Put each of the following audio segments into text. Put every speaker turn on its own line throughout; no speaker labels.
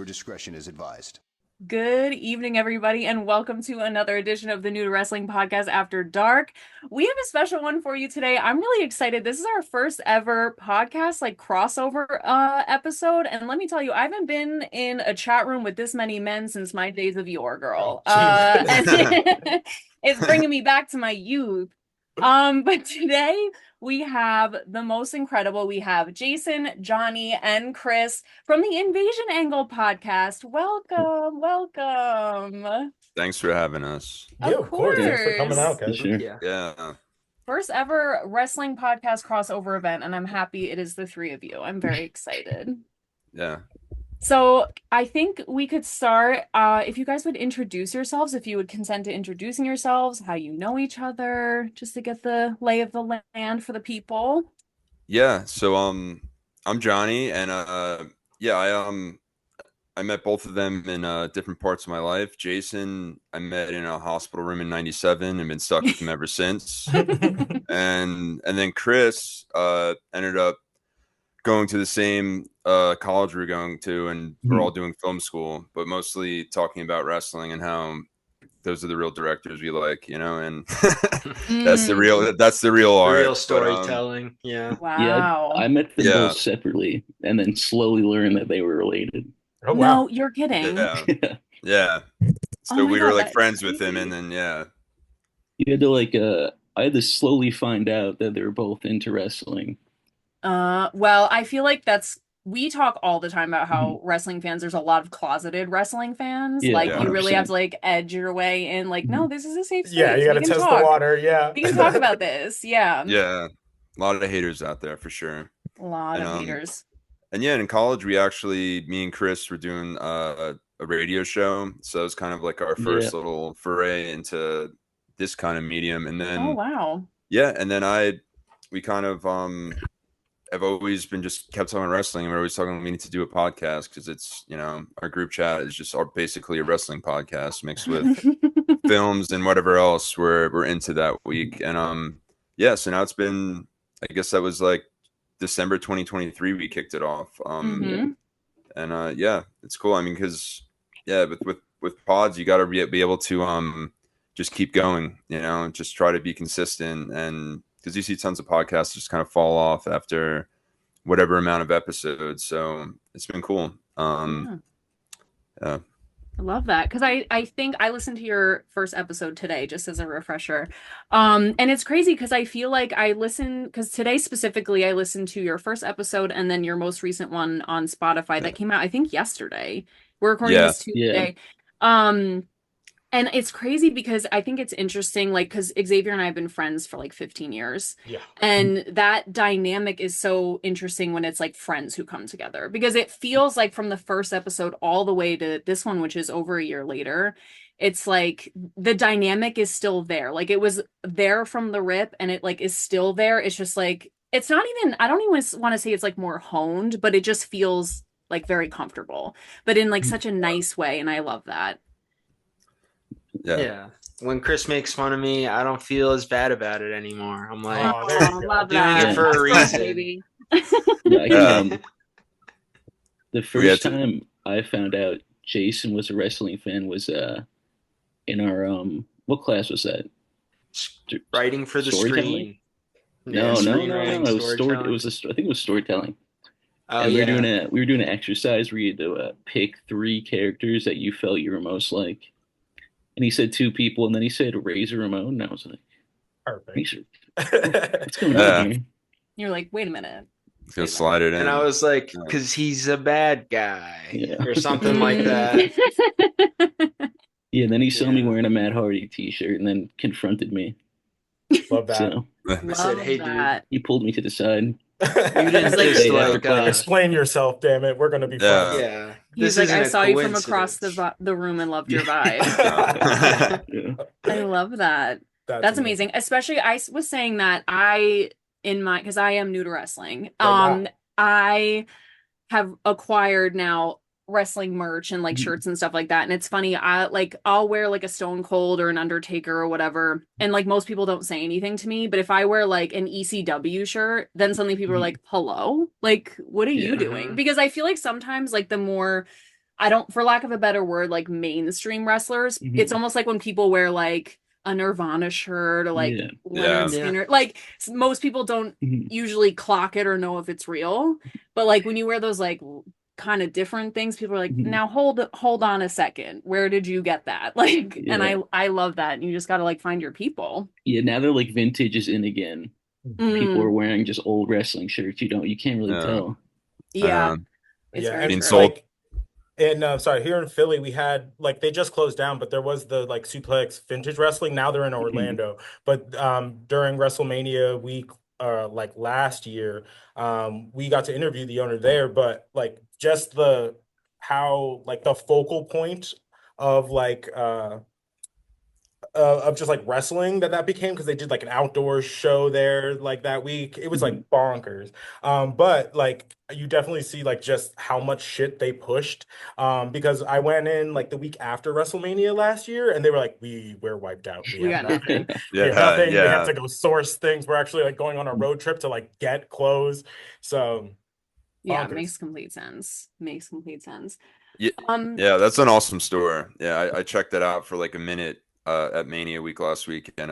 discretion is advised.
Good evening, everybody, and welcome to another edition of the New to Wrestling Podcast After Dark. We have a special one for you today. I'm really excited. This is our first ever podcast, like crossover episode. And let me tell you, I haven't been in a chat room with this many men since my days of yore, girl. And it's bringing me back to my youth. But today we have the most incredible. We have Jason, Johnny, and Chris from the Invasion Angle podcast. Welcome.
Thanks for having us.
Of course.
Thanks for coming out, guys.
Sure.
Yeah.
First ever wrestling podcast crossover event, and I'm happy it is the three of you. I'm very excited.
Yeah.
So I think we could start, if you guys would introduce yourselves, if you would consent to introducing yourselves, how you know each other, just to get the lay of the land for the people.
Yeah. So I'm Johnny, and I met both of them in different parts of my life. Jason, I met in a hospital room in '97 and been stuck with him ever since. and then Chris ended up going to the same college we were going to, and we're all doing film school, but mostly talking about wrestling and how those are the real directors we like, and that's the real art.
The real storytelling.
Wow.
Yeah, I met them both separately and then slowly learned that they were related.
Oh, wow.
No, you're kidding.
Yeah. So we were like friends with him, and then
you had to I had to slowly find out that they were both into wrestling.
Well, I feel like we talk all the time about how wrestling fans, there's a lot of closeted wrestling fans.
Yeah,
you really have to edge your way in, no, this is a safe space.
Yeah, you gotta test the water. Yeah.
We can talk about this. Yeah.
Yeah. A lot of haters out there for sure.
A lot of haters.
And in college, me and Chris were doing a radio show. So it was kind of like our first little foray into this kind of medium. And then,
oh, wow.
Yeah. And then we kind of, I've always been just kept talking wrestling, and we're always talking we need to do a podcast because it's, our group chat is just basically a wrestling podcast mixed with films and whatever else we're into that week. And so now it's been, I guess that was like December 2023 we kicked it off. And it's cool. I mean, because with pods you got to be able to just keep going, just try to be consistent, and because you see tons of podcasts just kind of fall off after whatever amount of episodes. So it's been cool.
I love that, because I think I listened to your first episode today just as a refresher. And it's crazy because I feel like because today specifically I listened to your first episode and then your most recent one on Spotify that came out, I think yesterday. We're recording this Tuesday. And it's crazy because I think it's interesting, because Xavier and I have been friends for 15 years.
Yeah.
And that dynamic is so interesting when it's friends who come together, because it feels like from the first episode all the way to this one, which is over a year later, it's the dynamic is still there. It was there from the rip, and it is still there. It's just it's not even, I don't even want to say it's more honed, but it just feels very comfortable, but in such a nice way. And I love that.
Yeah. When Chris makes fun of me, I don't feel as bad about it anymore. I'm like,
love
doing
that.
it for a reason.
Baby.
The first time I found out Jason was a wrestling fan was in our what class was that?
Writing for the screen.
No. It was I think it was storytelling.
Oh,
and we were doing an exercise where you had to pick 3 characters that you felt you were most like. And he said 2 people, and then he said Razor Ramon, and I was like,
perfect.
What's going on here?
You're like, wait a minute.
It's gonna slide it in.
And I was like, because he's a bad guy or something like that.
Yeah, and then he saw me wearing a Matt Hardy t-shirt and then confronted me.
Love that.
So,
I said, hey, dude.
He pulled me to the side.
You didn't just
explain yourself, damn it. We're gonna be fine.
Yeah.
He's I saw you from across the room and loved your vibe. I love that. That's amazing. Especially, I was saying that because I am new to wrestling. I have acquired now wrestling merch and shirts and stuff like that. And it's funny, I'll wear a Stone Cold or an Undertaker or whatever, and most people don't say anything to me. But if I wear an ECW shirt, then suddenly people are like, hello, what are you doing? Because I feel like sometimes the more I don't, for lack of a better word, like mainstream wrestlers. It's almost like when people wear like a Nirvana shirt or like Leonard Skinner. Like most people don't usually clock it or know if it's real. But like when you wear those like kind of different things, people are like, now hold on a second. Where did you get that? Like, and I love that. And you just got to like find your people.
Yeah, now they're like vintage is in again. People are wearing just old wrestling shirts. You can't really tell.
Yeah.
It's
very
and
true.
like, and sorry, here in Philly, we had like they just closed down, but there was the like Suplex Vintage Wrestling. Now they're in Orlando. But during WrestleMania week, like last year, we got to interview the owner there. But like just the how like the focal point of like of just like wrestling that became, because they did like an outdoor show there like that week. It was like bonkers. But like you definitely see like just how much shit they pushed. Because I went in like the week after WrestleMania last year and they were like, we're wiped out. We have nothing. We have nothing. We have to go source things. We're actually like going on a road trip to like get clothes. So
yeah,
bonkers.
it makes complete sense. Makes complete sense.
Yeah, that's an awesome store. Yeah, I checked it out for like a minute at Mania week last week and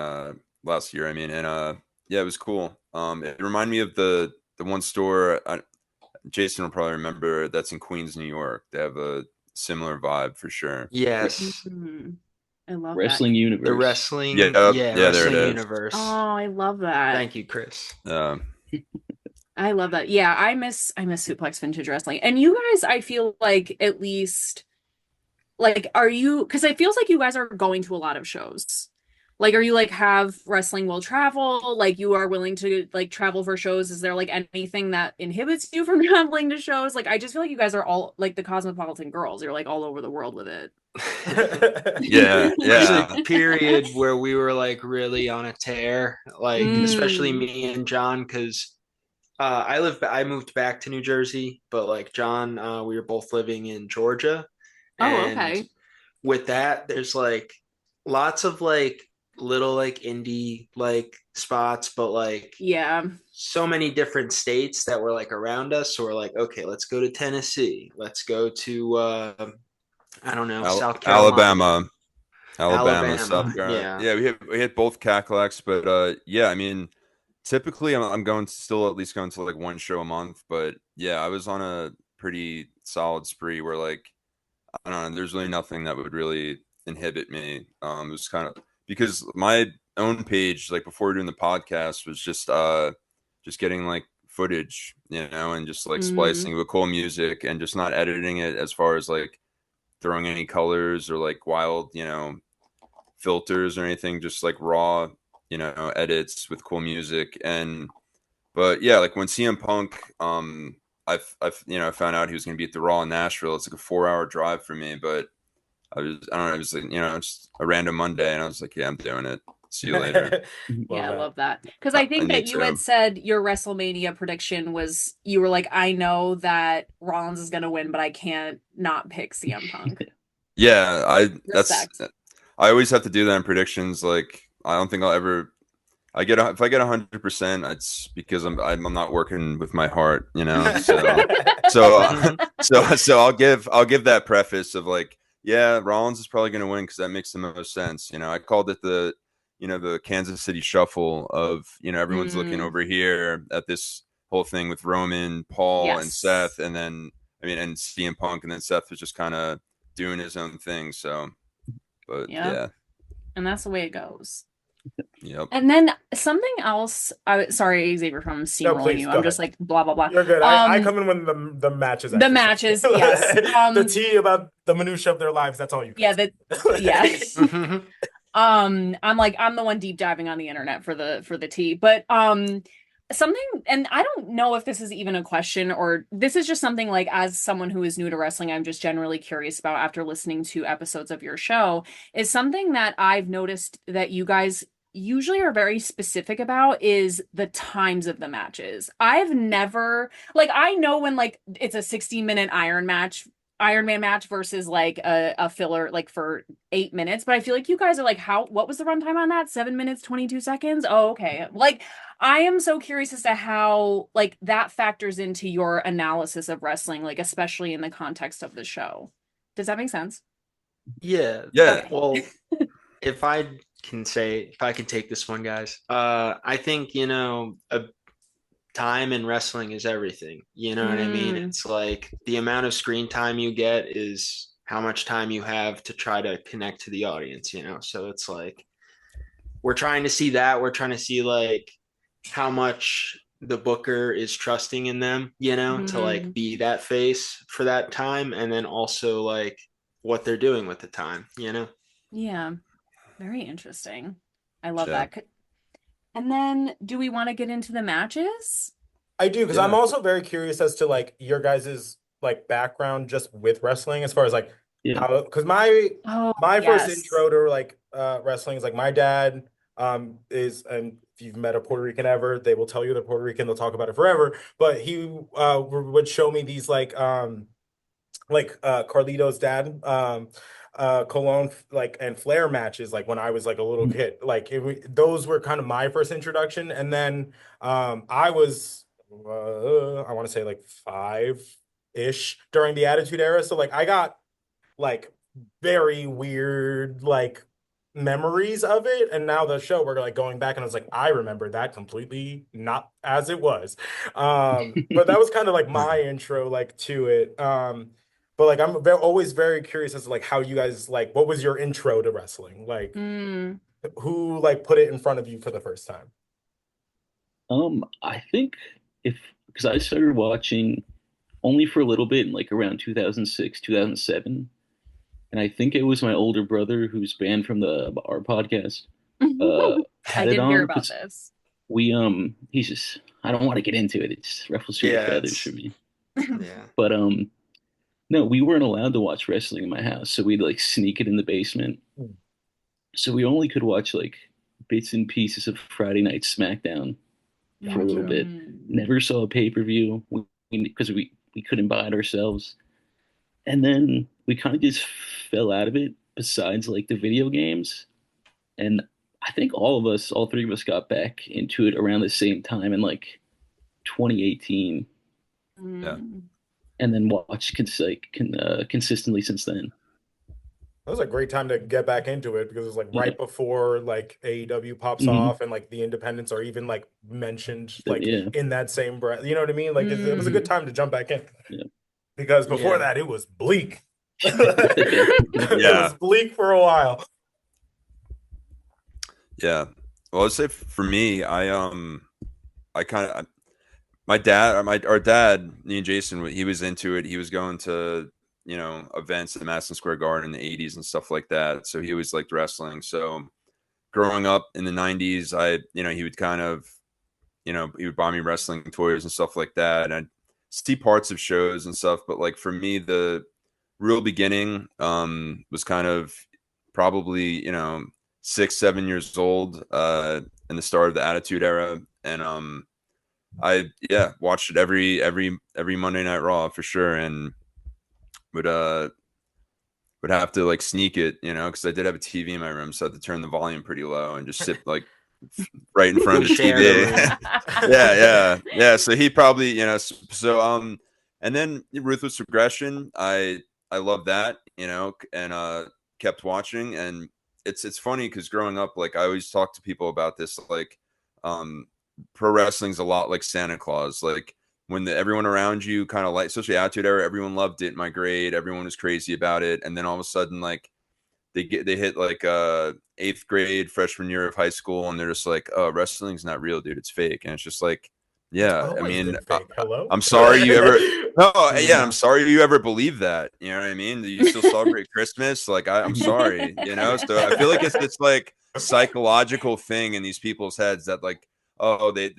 last year. I mean, and yeah, it was cool. It reminded me of the one store Jason will probably remember that's in Queens, New York. They have a similar vibe for sure.
Yes.
I love
Wrestling
that.
Universe.
The wrestling,
Wrestling
there it is.
Universe.
Oh, I love that.
Thank you, Chris.
I love that. Yeah, I miss Suplex Vintage Wrestling. And you guys, I feel like at least like are you, because it feels like you guys are going to a lot of shows. Like are you like have wrestling will travel? Like you are willing to like travel for shows? Is there like anything that inhibits you from traveling to shows? Like I just feel like you guys are all like the cosmopolitan girls. You're like all over the world with it.
yeah.
There's a period where we were like really on a tear, like especially me and John, because I moved back to New Jersey, but like John, we were both living in Georgia. And
okay.
with that, there's like lots of like little like indie like spots, but like so many different states that were like around us. So we're like, okay, let's go to Tennessee. Let's go to I don't know, South Carolina.
Alabama, South Carolina. Yeah, we hit both Cadillacs, but yeah, I mean, typically I'm going to still at least going to like one show a month, but yeah, I was on a pretty solid spree where like I don't know, there's really nothing that would really inhibit me. It was kind of because my own page, like before doing the podcast, was just getting like footage, and just like splicing with cool music and just not editing it as far as like throwing any colors or like wild, filters or anything, just like raw, edits with cool music. But yeah, like when CM Punk, I've found out he was going to be at the Raw in Nashville. It's like a 4-hour drive for me, but I don't know, it was like, just a random Monday, and I was like, yeah, I'm doing it. See you later.
Yeah, I love that. Because I think that you had said your WrestleMania prediction was, you were like, I know that Rollins is going to win, but I can't not pick CM Punk.
Yeah, I always have to do that in predictions. Like, I don't think I'll ever. If I get 100%, it's because I'm not working with my heart, So I'll give that preface of like, yeah, Rollins is probably going to win because that makes the most sense. I called it the Kansas City Shuffle of everyone's looking over here at this whole thing with Roman, Paul, and Seth, and then and CM Punk, and then Seth was just kind of doing his own thing. So, but yeah,
and that's the way it goes.
Yep.
And then something else. Sorry, Xavier, from steamrolling you. I'm just like blah blah blah.
You're good. I come in when the matches.
The matches, yes.
The tea about the minutia of their lives. That's all you.
Yeah. Yes. I'm the one deep diving on the internet for the tea, but something, and I don't know if this is even a question or this is just something like, as someone who is new to wrestling, I'm just generally curious about after listening to episodes of your show, is something that I've noticed that you guys usually are very specific about is the times of the matches. I've never, like, I know when like it's a 60-minute Iron Man match versus like a filler like for 8 minutes, but I feel like you guys are like, what was the runtime on that? 7 minutes 22 seconds. Oh, okay. Like, I am so curious as to how like that factors into your analysis of wrestling, like especially in the context of the show. Does that make sense?
Yeah.
Yeah.
Well, if I can take this one, guys, I think, a time in wrestling is everything. You know what I mean? It's like the amount of screen time you get is how much time you have to try to connect to the audience, So it's like we're trying to see that. We're trying to see like how much the booker is trusting in them, to like be that face for that time, and then also like what they're doing with the time,
Yeah. Very interesting. I love that. And then do we want to get into the matches?
I do, because I'm also very curious as to like your guys's like background just with wrestling, as far as like how, because my first intro to like wrestling is like my dad is, and if you've met a Puerto Rican ever, they will tell you they're Puerto Rican, they'll talk about it forever. But he would show me these like Carlito's dad Cologne like and Flair matches like when I was like a little kid. Like those were kind of my first introduction, and then I was I want to say like 5-ish during the Attitude Era. So like I got like very weird like memories of it, and now the show we're like going back and I was like, I remember that completely not as it was. But that was kind of like my intro like to it. But like I'm always very curious as to like how you guys like, what was your intro to wrestling? Like who like put it in front of you for the first time?
I think because I started watching only for a little bit in like around 2006, 2007. And I think it was my older brother who's banned from our podcast.
I didn't hear about this.
He's just, I don't want to get into it. It's ruffles feathers for me.
Yeah.
But no, we weren't allowed to watch wrestling in my house, so we'd like sneak it in the basement. So we only could watch like bits and pieces of Friday Night SmackDown for a little bit. Never saw a pay-per-view because we couldn't buy it ourselves. And then we kind of just fell out of it, besides like the video games. And I think all three of us got back into it around the same time in like 2018.
Yeah.
And then watched consistently since then.
That was a great time to get back into it, because it was like right before like AEW pops off and like the independents are even like mentioned like in that same breath. You know what I mean? Like it was a good time to jump back in.
Yeah.
Because before that it was bleak. It was bleak for a while.
Yeah. Well, I'd say for me, I kind of, our dad, me and Jason, he was into it. He was going to, events at Madison Square Garden in the 80s and stuff like that. So he always liked wrestling. So growing up in the 90s, he would kind of, he would buy me wrestling toys and stuff like that. And I'd see parts of shows and stuff. But like for me, the real beginning was kind of probably, 6-7 years old in the start of the Attitude Era. And I watched it every Monday Night Raw for sure, and would have to like sneak it, because I did have a TV in my room, so I had to turn the volume pretty low and just sit like right in front of the TV. Yeah. So he probably, and then Ruthless Aggression, I love that, and kept watching. And it's funny because growing up, like I always talk to people about this, like pro wrestling's a lot like Santa Claus. Like when everyone around you kind of like, especially Attitude Era, everyone loved it in my grade, everyone was crazy about it, and then all of a sudden like they hit like 8th grade, freshman year of high school, and they're just like, oh, wrestling's not real, dude, it's fake. And it's just like, I mean,
hello.
I'm sorry you ever I'm sorry you ever believe that. You know what I mean? Do you still celebrate Christmas? Like I'm sorry, So I feel like it's like psychological thing in these people's heads that like, oh, they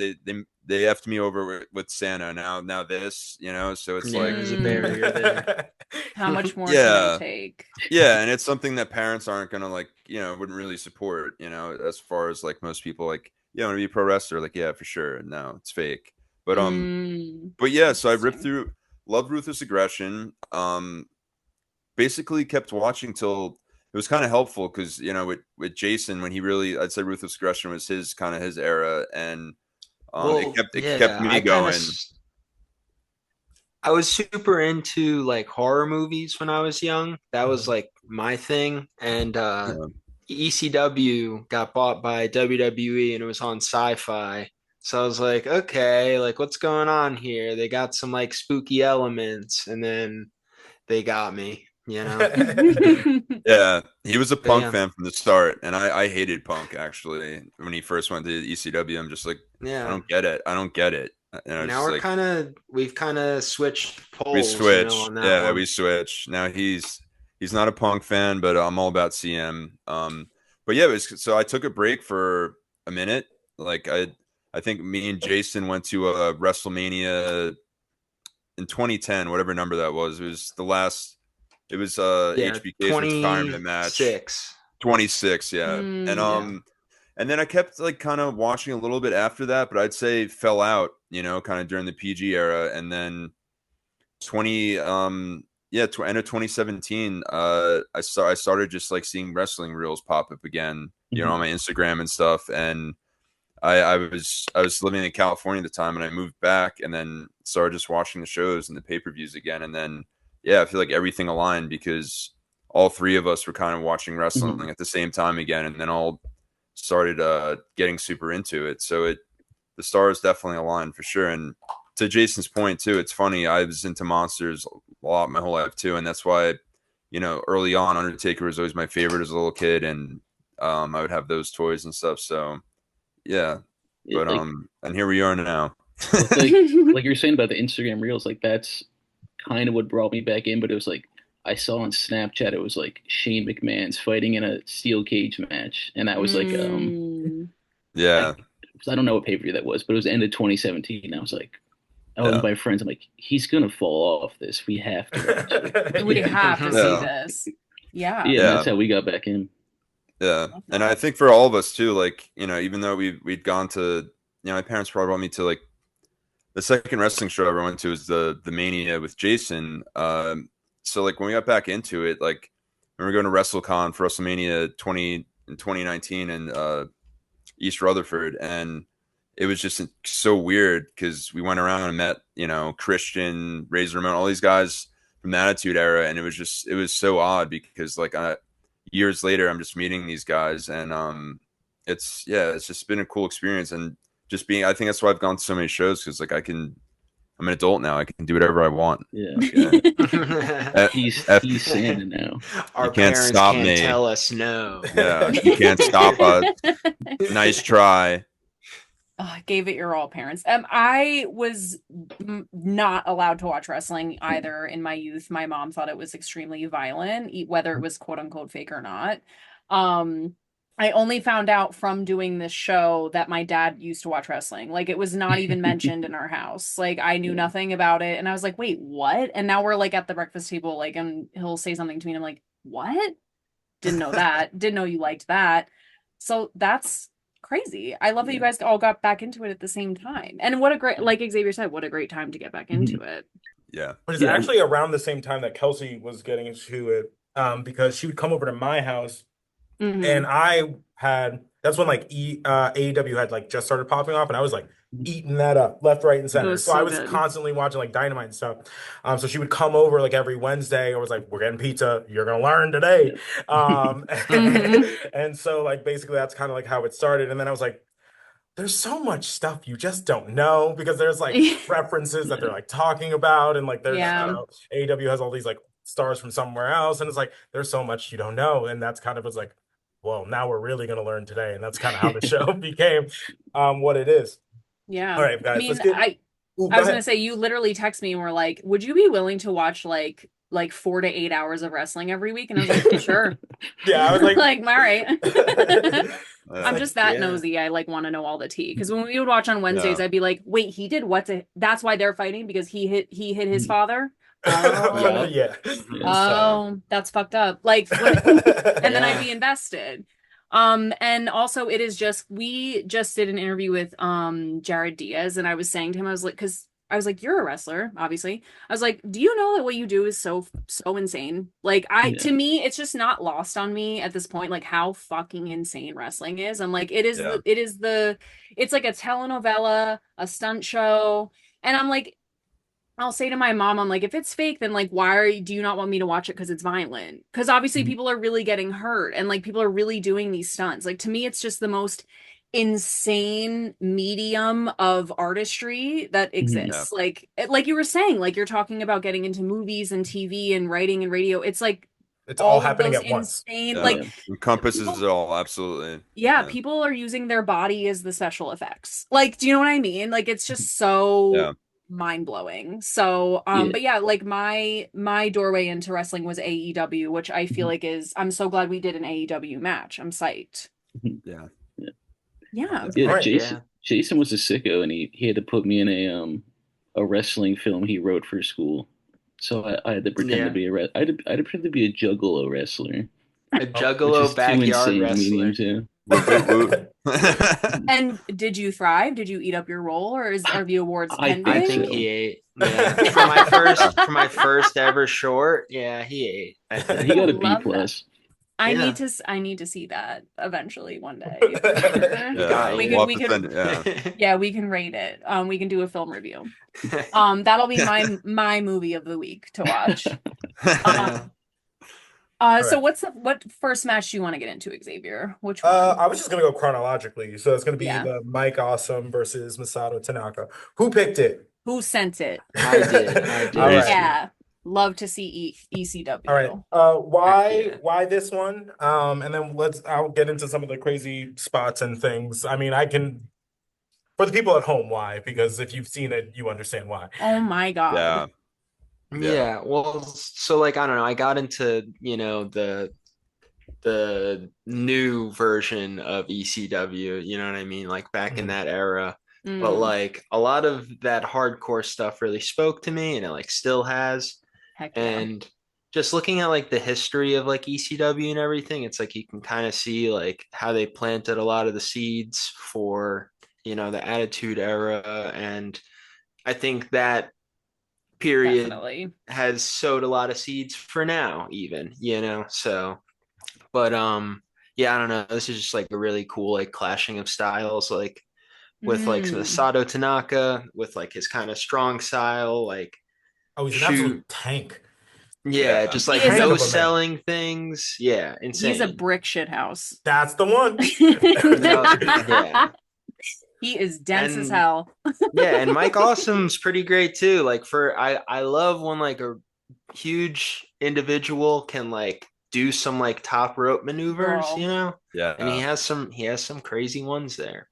effed me over with Santa, now this, so it's like
there's a barrier there.
How much more can I take?
Yeah, and it's something that parents aren't gonna like, wouldn't really support, as far as like most people like, want to be a pro wrestler, like, yeah, for sure. No, it's fake. But yeah, so I ripped through, loved Ruthless Aggression. Basically kept watching till it was kind of helpful because with Jason, when he really, I'd say Ruthless Aggression was his era, and it kept me going.
I was super into like horror movies when I was young. That was like my thing. And
Yeah.
ECW got bought by WWE and it was on Sci-Fi. So I was like, okay, like what's going on here? They got some like spooky elements, and then they got me, you know.
Yeah, he was a
But
Punk
yeah,
fan from the start, and I hated Punk actually when he first went to ECW. I'm just like, I
yeah.
don't get it. I don't get it. And I was
Now
just like,
we've kind of switched
we
poles,
switch.
on that
Yeah,
one.
we switch. Now he's not a Punk fan, but I'm all about CM. But yeah, so I took a break for a minute. Like I think me and Jason went to a WrestleMania in 2010, whatever number that was. It was the last. It was
Yeah,
HBK's retirement match.
26.
26, yeah. And
Yeah.
and then I kept like kind of watching a little bit after that, but I'd say fell out, kind of during the PG era. And then 20 yeah, end of 2017, I started just like seeing wrestling reels pop up again, on my Instagram and stuff. And I was living in California at the time, and I moved back and then started just watching the shows and the pay-per-views again. And then yeah, I feel like everything aligned because all three of us were kind of watching wrestling at the same time again, and then all started getting super into it. So the stars definitely aligned for sure. And to Jason's point too, it's funny, I was into monsters a lot my whole life too, and that's why early on Undertaker was always my favorite as a little kid, and I would have those toys and stuff. So yeah, but
like,
and here we are now.
like you're saying about the Instagram reels, like that's kind of what brought me back in. But it was like I saw on Snapchat, it was like Shane McMahon's fighting in a steel cage match, and that was like
Yeah,
I don't know what pay-per-view that was, but it was the end of 2017. I was like, I was
yeah.
with my friends. I'm like, he's gonna fall off this. We have to watch it.
We have to see
Yeah.
this. Yeah.
Yeah, that's how we got back in.
Yeah, and I think for all of us too, like even though we'd gone to, my parents probably brought me to like the second wrestling show I ever went to was the Mania with Jason. So like when we got back into it, like when we were going to WrestleCon for WrestleMania 2019 in East Rutherford, and it was just so weird because we went around and met Christian, Razor Ramon, all these guys from the Attitude Era, and it was so odd because like years later I'm just meeting these guys, and it's just been a cool experience. And just being, I think that's why I've gone to so many shows, because like I'm an adult now, I can do whatever I want.
Yeah. He's Santa now.
Our
you can't
parents
stop
can't
me.
tell us no.
Yeah, you can't stop us. Nice try.
Gave it your all, parents. I was not allowed to watch wrestling either in my youth. My mom thought it was extremely violent, whether it was quote unquote fake or not. I only found out from doing this show that my dad used to watch wrestling. Like it was not even mentioned in our house. Like I knew nothing about it, and I was like, "Wait, what?" And now we're like at the breakfast table, like, and he'll say something to me, and I'm like, "What? Didn't know that. Didn't know you liked that." So that's crazy. I love that you guys all got back into it at the same time. And what a great, like Xavier said, what a great time to get back into it.
Yeah.
But it's actually around the same time that Kelsey was getting into it, because she would come over to my house, and that's when like AEW had like just started popping off, and I was like eating that up left, right, and center. So I was constantly watching like Dynamite and stuff. So she would come over like every Wednesday. I was like, "We're getting pizza. You're gonna learn today." And so like basically that's kind of like how it started. And then I was like, there's so much stuff you just don't know, because there's like references that they're like talking about, and like there's AEW has all these like stars from somewhere else, and it's like there's so much you don't know, and that's kind of was like, well, now we're really gonna learn today, and that's kind of how the show became what it is.
Yeah.
All right, guys.
I mean, I was gonna say, you literally text me and were like, "Would you be willing to watch like 4 to 8 hours of wrestling every week?" And I was like, "Sure."
Yeah, I was like,
like, all right. I'm just that nosy. I like want to know all the tea, because when we would watch on Wednesdays, I'd be like, "Wait, he did what to? That's why they're fighting, because he hit his father." Oh, oh, that's fucked up. Like, and then I'd be invested. And also it is just, we just did an interview with Jared Diaz, and I was saying to him, I was like, because I was like, "You're a wrestler, obviously." I was like, "Do you know that what you do is so insane?" Like to me, it's just not lost on me at this point, like how fucking insane wrestling is. I'm like, it's like a telenovela, a stunt show. And I'm like, I'll say to my mom, I'm like, if it's fake, then like, do you not want me to watch it because it's violent? Because obviously people are really getting hurt and like people are really doing these stunts. Like to me, it's just the most insane medium of artistry that exists. Like you were saying, like you're talking about getting into movies and TV and writing and radio. It's like
It's all
all of
happening
those
at once.
insane,
like encompasses it all. Absolutely.
Yeah, people are using their body as the special effects. Like, do you know what I mean? Like it's just so mind-blowing. So but yeah, like my doorway into wrestling was AEW, which I feel like I'm so glad we did an AEW match. I'm psyched. Yeah.
Jason was a sicko, and he had to put me in a wrestling film he wrote for school. So I had to pretend to be I had to pretend to be a juggalo wrestler.
A juggalo backyard wrestler.
Mediums,
And did you thrive? Did you eat up your role, or are the awards pending?
I think he ate. Yeah. for my first ever short, yeah, he ate.
He got a B plus.
I need to see that eventually one day. We can rate it. We can do a film review. That'll be my movie of the week to watch. So what first match do you want to get into, Xavier? Which one?
I was just gonna go chronologically. So it's gonna be the Mike Awesome versus Masato Tanaka. Who picked it?
Who sent it?
I did.
Right.
Yeah. Love to see ECW.
All right. Why this one? And then I'll get into some of the crazy spots and things. I mean, I can, for the people at home, why? Because if you've seen it, you understand why.
Oh my God.
Yeah. Well, so like, I don't know. I got into, the new version of ECW, you know what I mean? Like back in that era. But like a lot of that hardcore stuff really spoke to me, and it like still has. And just looking at like the history of like ECW and everything, it's like you can kind of see like how they planted a lot of the seeds for, the Attitude Era. And I think that period has sowed a lot of seeds for now, even, so, but yeah, I don't know. This is just like a really cool like clashing of styles, like with like Masato Tanaka with like his kind of strong style, like
he's an absolute tank.
Yeah, just like no selling things. Yeah, insane.
He's a brick shit house.
That's the one.
He is dense as hell.
And Mike Awesome's pretty great too. Like I love when like a huge individual can like do some like top rope maneuvers,
Yeah.
And he has some crazy ones there.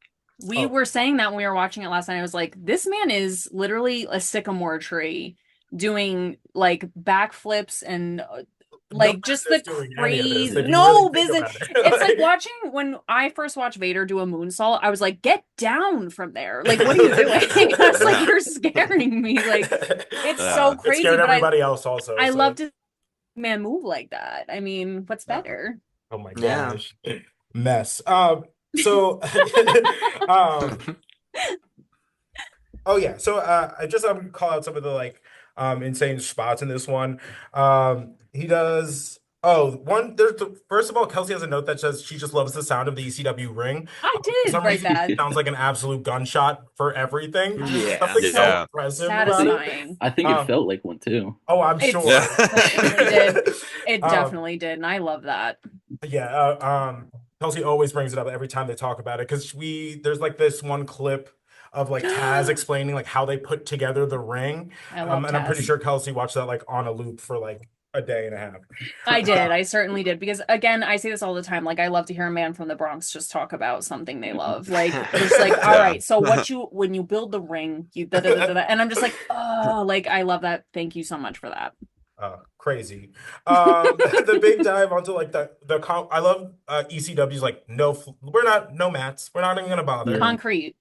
We were saying that when we were watching it last night. I was like, this man is literally a sycamore tree doing like backflips and like just the crazy business. It's like watching when I first watched Vader do a moonsault. I was like, get down from there. Like, what are you doing? I was like, you're scaring me. Like, it's so crazy.
It scared everybody else also.
I love to man move like that. I mean, what's better?
Oh my gosh. Mess. So oh yeah, so I would call out some of the like insane spots in this one. He does first of all, Kelsey has a note that says she just loves the sound of the ECW ring.
I did write that.
It sounds like an absolute gunshot for everything.
Yeah.
So impressive.
Satisfying.
I think it felt like one too.
Oh, I'm sure.
It definitely did, and I love that.
Yeah. Kelsey always brings it up every time they talk about it because there's like this one clip of like Taz explaining like how they put together the ring.
I love
and I'm pretty sure Kelsey watched that like on a loop for like a day and a half.
I did. I certainly did. Because again, I say this all the time. Like, I love to hear a man from the Bronx just talk about something they love. Like, just like, all right, so when you build the ring, you and I'm just like, oh, like, I love that. Thank you so much for that.
Crazy. The big dive onto like I love ECW's like no mats. We're not even gonna bother.
Concrete.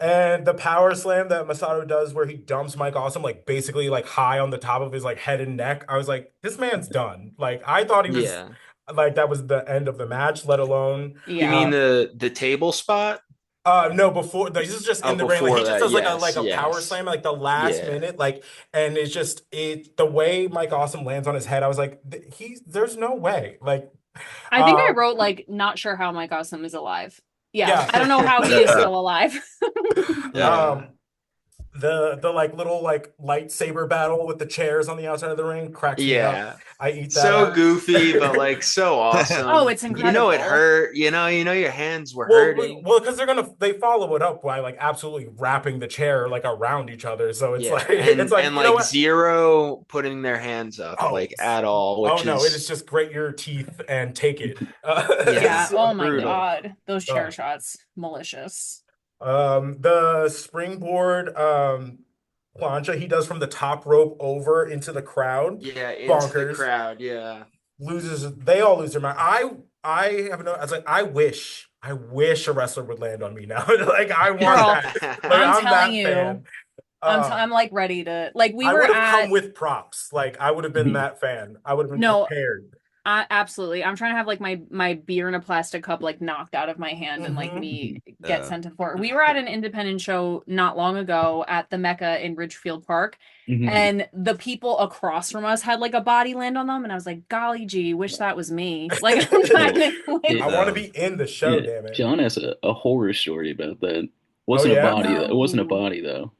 And the power slam that Masato does where he dumps Mike Awesome like basically like high on the top of his like head and neck. I was like, this man's done. Like I thought he was like that was the end of the match, let alone
You mean the table spot?
No, before this is just in the ring. Like, he just does like a power slam like the last minute, like, and it's just the way Mike Awesome lands on his head. I was like, there's no way. Like,
I think I wrote like, not sure how Mike Awesome is alive. Yeah. I don't know how he is still alive.
The like little like lightsaber battle with the chairs on the outside of the ring cracks me up. I eat that
so
up.
goofy, but like so awesome.
Oh, it's incredible.
It hurt. Your hands were
Well,
hurting.
well, because they follow it up by like absolutely wrapping the chair like around each other. So it's like
and
you know
like
what?
zero putting their hands up like at all. Which
no, it is just grate your teeth and take it.
Yeah.
So
Oh my
brutal.
God, those chair shots, malicious.
The springboard plancha he does from the top rope over into the crowd.
Yeah, into
bonkers.
the crowd. Yeah,
They all lose their mind. I have no. I was like, I wish a wrestler would land on me now. Like I want that. Like,
I'm telling
that
you.
fan.
I'm like ready to like we
I
were
would have
at
come with props. Like I would have been that fan. I would have been prepared.
Absolutely. I'm trying to have like my beer in a plastic cup like knocked out of my hand and like me get sent to Florida. We were at an independent show not long ago at the Mecca in Ridgefield Park, and the people across from us had like a body land on them, and I was like, golly gee, wish that was me. Like I'm trying to
I want to be in the show, damn it.
John has a horror story about that. Wasn't a body though. It wasn't a body though.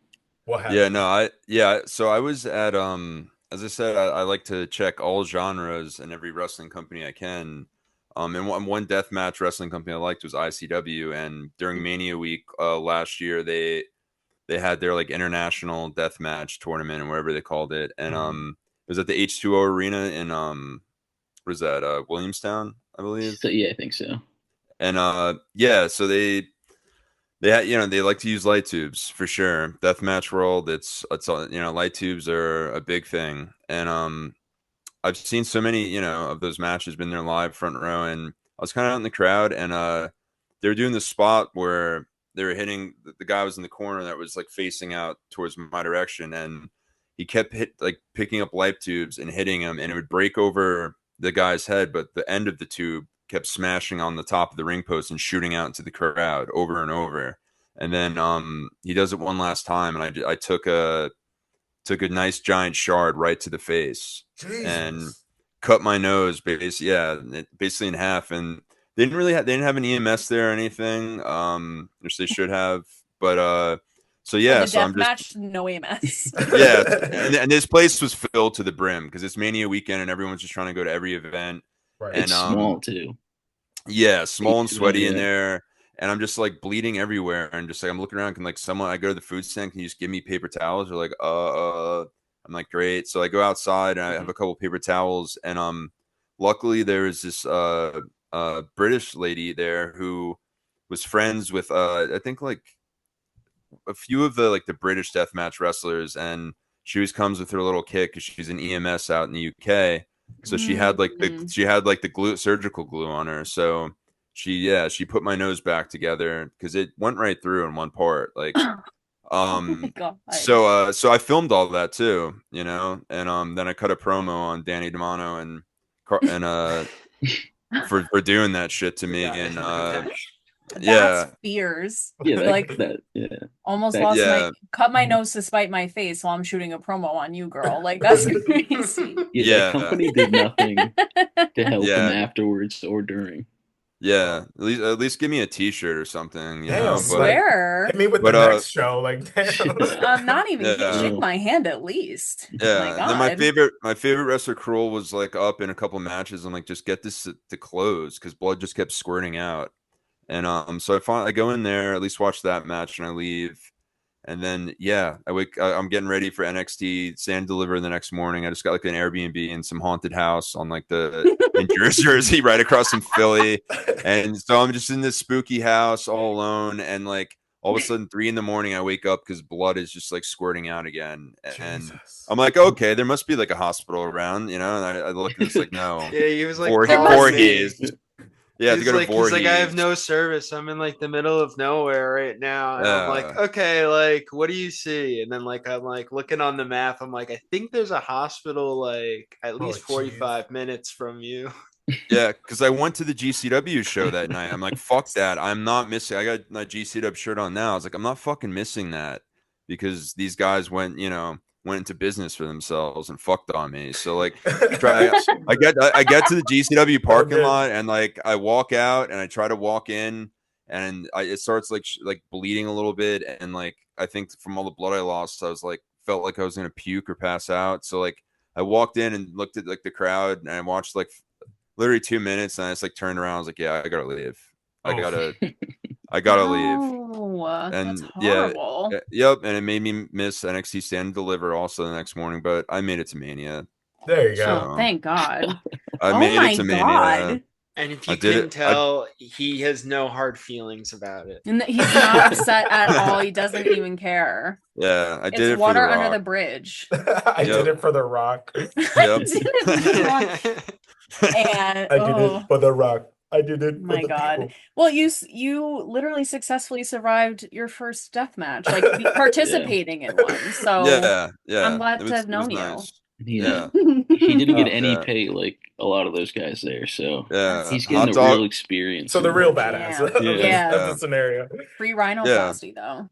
What happened?
So I was at as I said, I like to check all genres in every wrestling company I can. And one deathmatch wrestling company I liked was ICW. And during Mania Week last year, they had their like international deathmatch tournament and whatever they called it. And it was at the H2O Arena in what is that? Williamstown, I believe.
So, yeah, I think so.
And so they had, they like to use light tubes for sure. Deathmatch world, it's light tubes are a big thing. And I've seen so many, of those matches, been there live front row, and I was kind of out in the crowd, and they were doing the spot where they were hitting the guy was in the corner that was like facing out towards my direction, and he kept picking up light tubes and hitting him, and it would break over the guy's head, but the end of the tube kept smashing on the top of the ring post and shooting out into the crowd over and over. And then he does it one last time, and I took a nice giant shard right to the face. Jesus. And cut my nose basically in half. And they didn't have an EMS there or anything, which they should have. But so I'm just
no EMS.
and this place was filled to the brim because it's Mania weekend and everyone's just trying to go to every event.
Right. And it's small too.
Yeah, small and sweaty in there. And I'm just like bleeding everywhere, and just like I'm looking around, I go to the food stand, can you just give me paper towels? They're like, I'm like, great. So I go outside and I have a couple paper towels, and luckily there was this British lady there who was friends with I think like a few of the British deathmatch wrestlers, and she always comes with her little kit because she's an EMS out in the UK. So she had the glue, surgical glue on her. So she put my nose back together because it went right through in one part. Like, oh my God. So I filmed all that too, and then I cut a promo on Danny D'Amano and for doing that shit to me, and
that's fierce. Almost lost cut my nose to spite my face while I'm shooting a promo on you, girl. Like that's crazy.
The company did nothing to help them afterwards or during.
Yeah, at least give me a T-shirt or something.
I swear.
Hit me with the next show. Like, damn.
I'm not even shake my hand at least.
Yeah. And then my favorite wrestler Cruel was like up in a couple matches and like just get this to close because blood just kept squirting out. And so I go in there, at least watch that match, and I leave. And then I'm getting ready for NXT Stand Deliver the next morning. I just got like an Airbnb in some haunted house on like in Jersey, right across from Philly. And so I'm just in this spooky house all alone, and like all of a sudden 3 a.m. I wake up because blood is just like squirting out again. And Jesus. I'm like, okay, there must be like a hospital around, and I look and it's like, no.
Yeah, he was like,
Voorhees. Yeah,
he's like, I have no service. I'm in like the middle of nowhere right now. And I'm like, okay, like, what do you see? And then like, I'm like looking on the map. I'm like, I think there's a hospital like at least 45 minutes from you.
Yeah, because I went to the GCW show that night. I'm like, fuck that. I'm not missing. I got my GCW shirt on now. I was like, I'm not fucking missing that because these guys went into business for themselves and fucked on me. So like, I get to the GCW parking lot, and like I walk out and I try to walk in, and it starts like bleeding a little bit, and like I think from all the blood I lost, I was like felt like I was gonna puke or pass out. So like I walked in and looked at like the crowd, and I watched like literally 2 minutes, and I just like turned around. I was like, yeah, I gotta leave. I gotta leave. And
that's horrible.
Yep, and it made me miss NXT Stand and Deliver also the next morning, but I made it to Mania.
There you go.
Oh, thank God.
I made it to Mania.
And if you couldn't tell, he has no hard feelings about it.
And he's not upset at all. He doesn't even care.
Yeah, I did it for
water
the Rock.
Under the bridge.
I did it for the Rock.
Yep.
And
I did it for the Rock. I did it.
My
for the
God.
people.
Well, you literally successfully survived your first death match, like participating in one. So
yeah.
I'm glad to have known you.
Nice.
Yeah. He didn't get any pay like a lot of those guys there, so he's getting a real experience.
So the real badass of the scenario.
Free rhinoplasty though.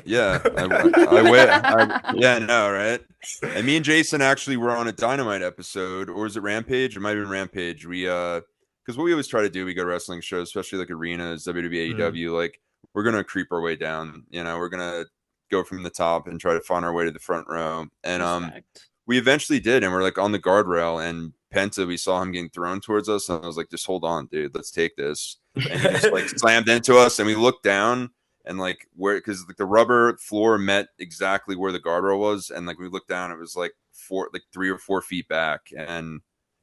Yeah. I know, right? And me and Jason actually were on a Dynamite episode, or was it Rampage? It might have been Rampage. We because what we always try to do, we go to wrestling shows, especially like arenas, WWE, AEW, like we're gonna creep our way down. You know, we're gonna go from the top and try to find our way to the front row. And we eventually did, and we're like on the guardrail, and Penta, we saw him getting thrown towards us, and I was like, just hold on, dude, let's take this. And he just like slammed into us, and we looked down, and like where, because like the rubber floor met exactly where the guardrail was, and like we looked down, it was like 3 or 4 feet back, and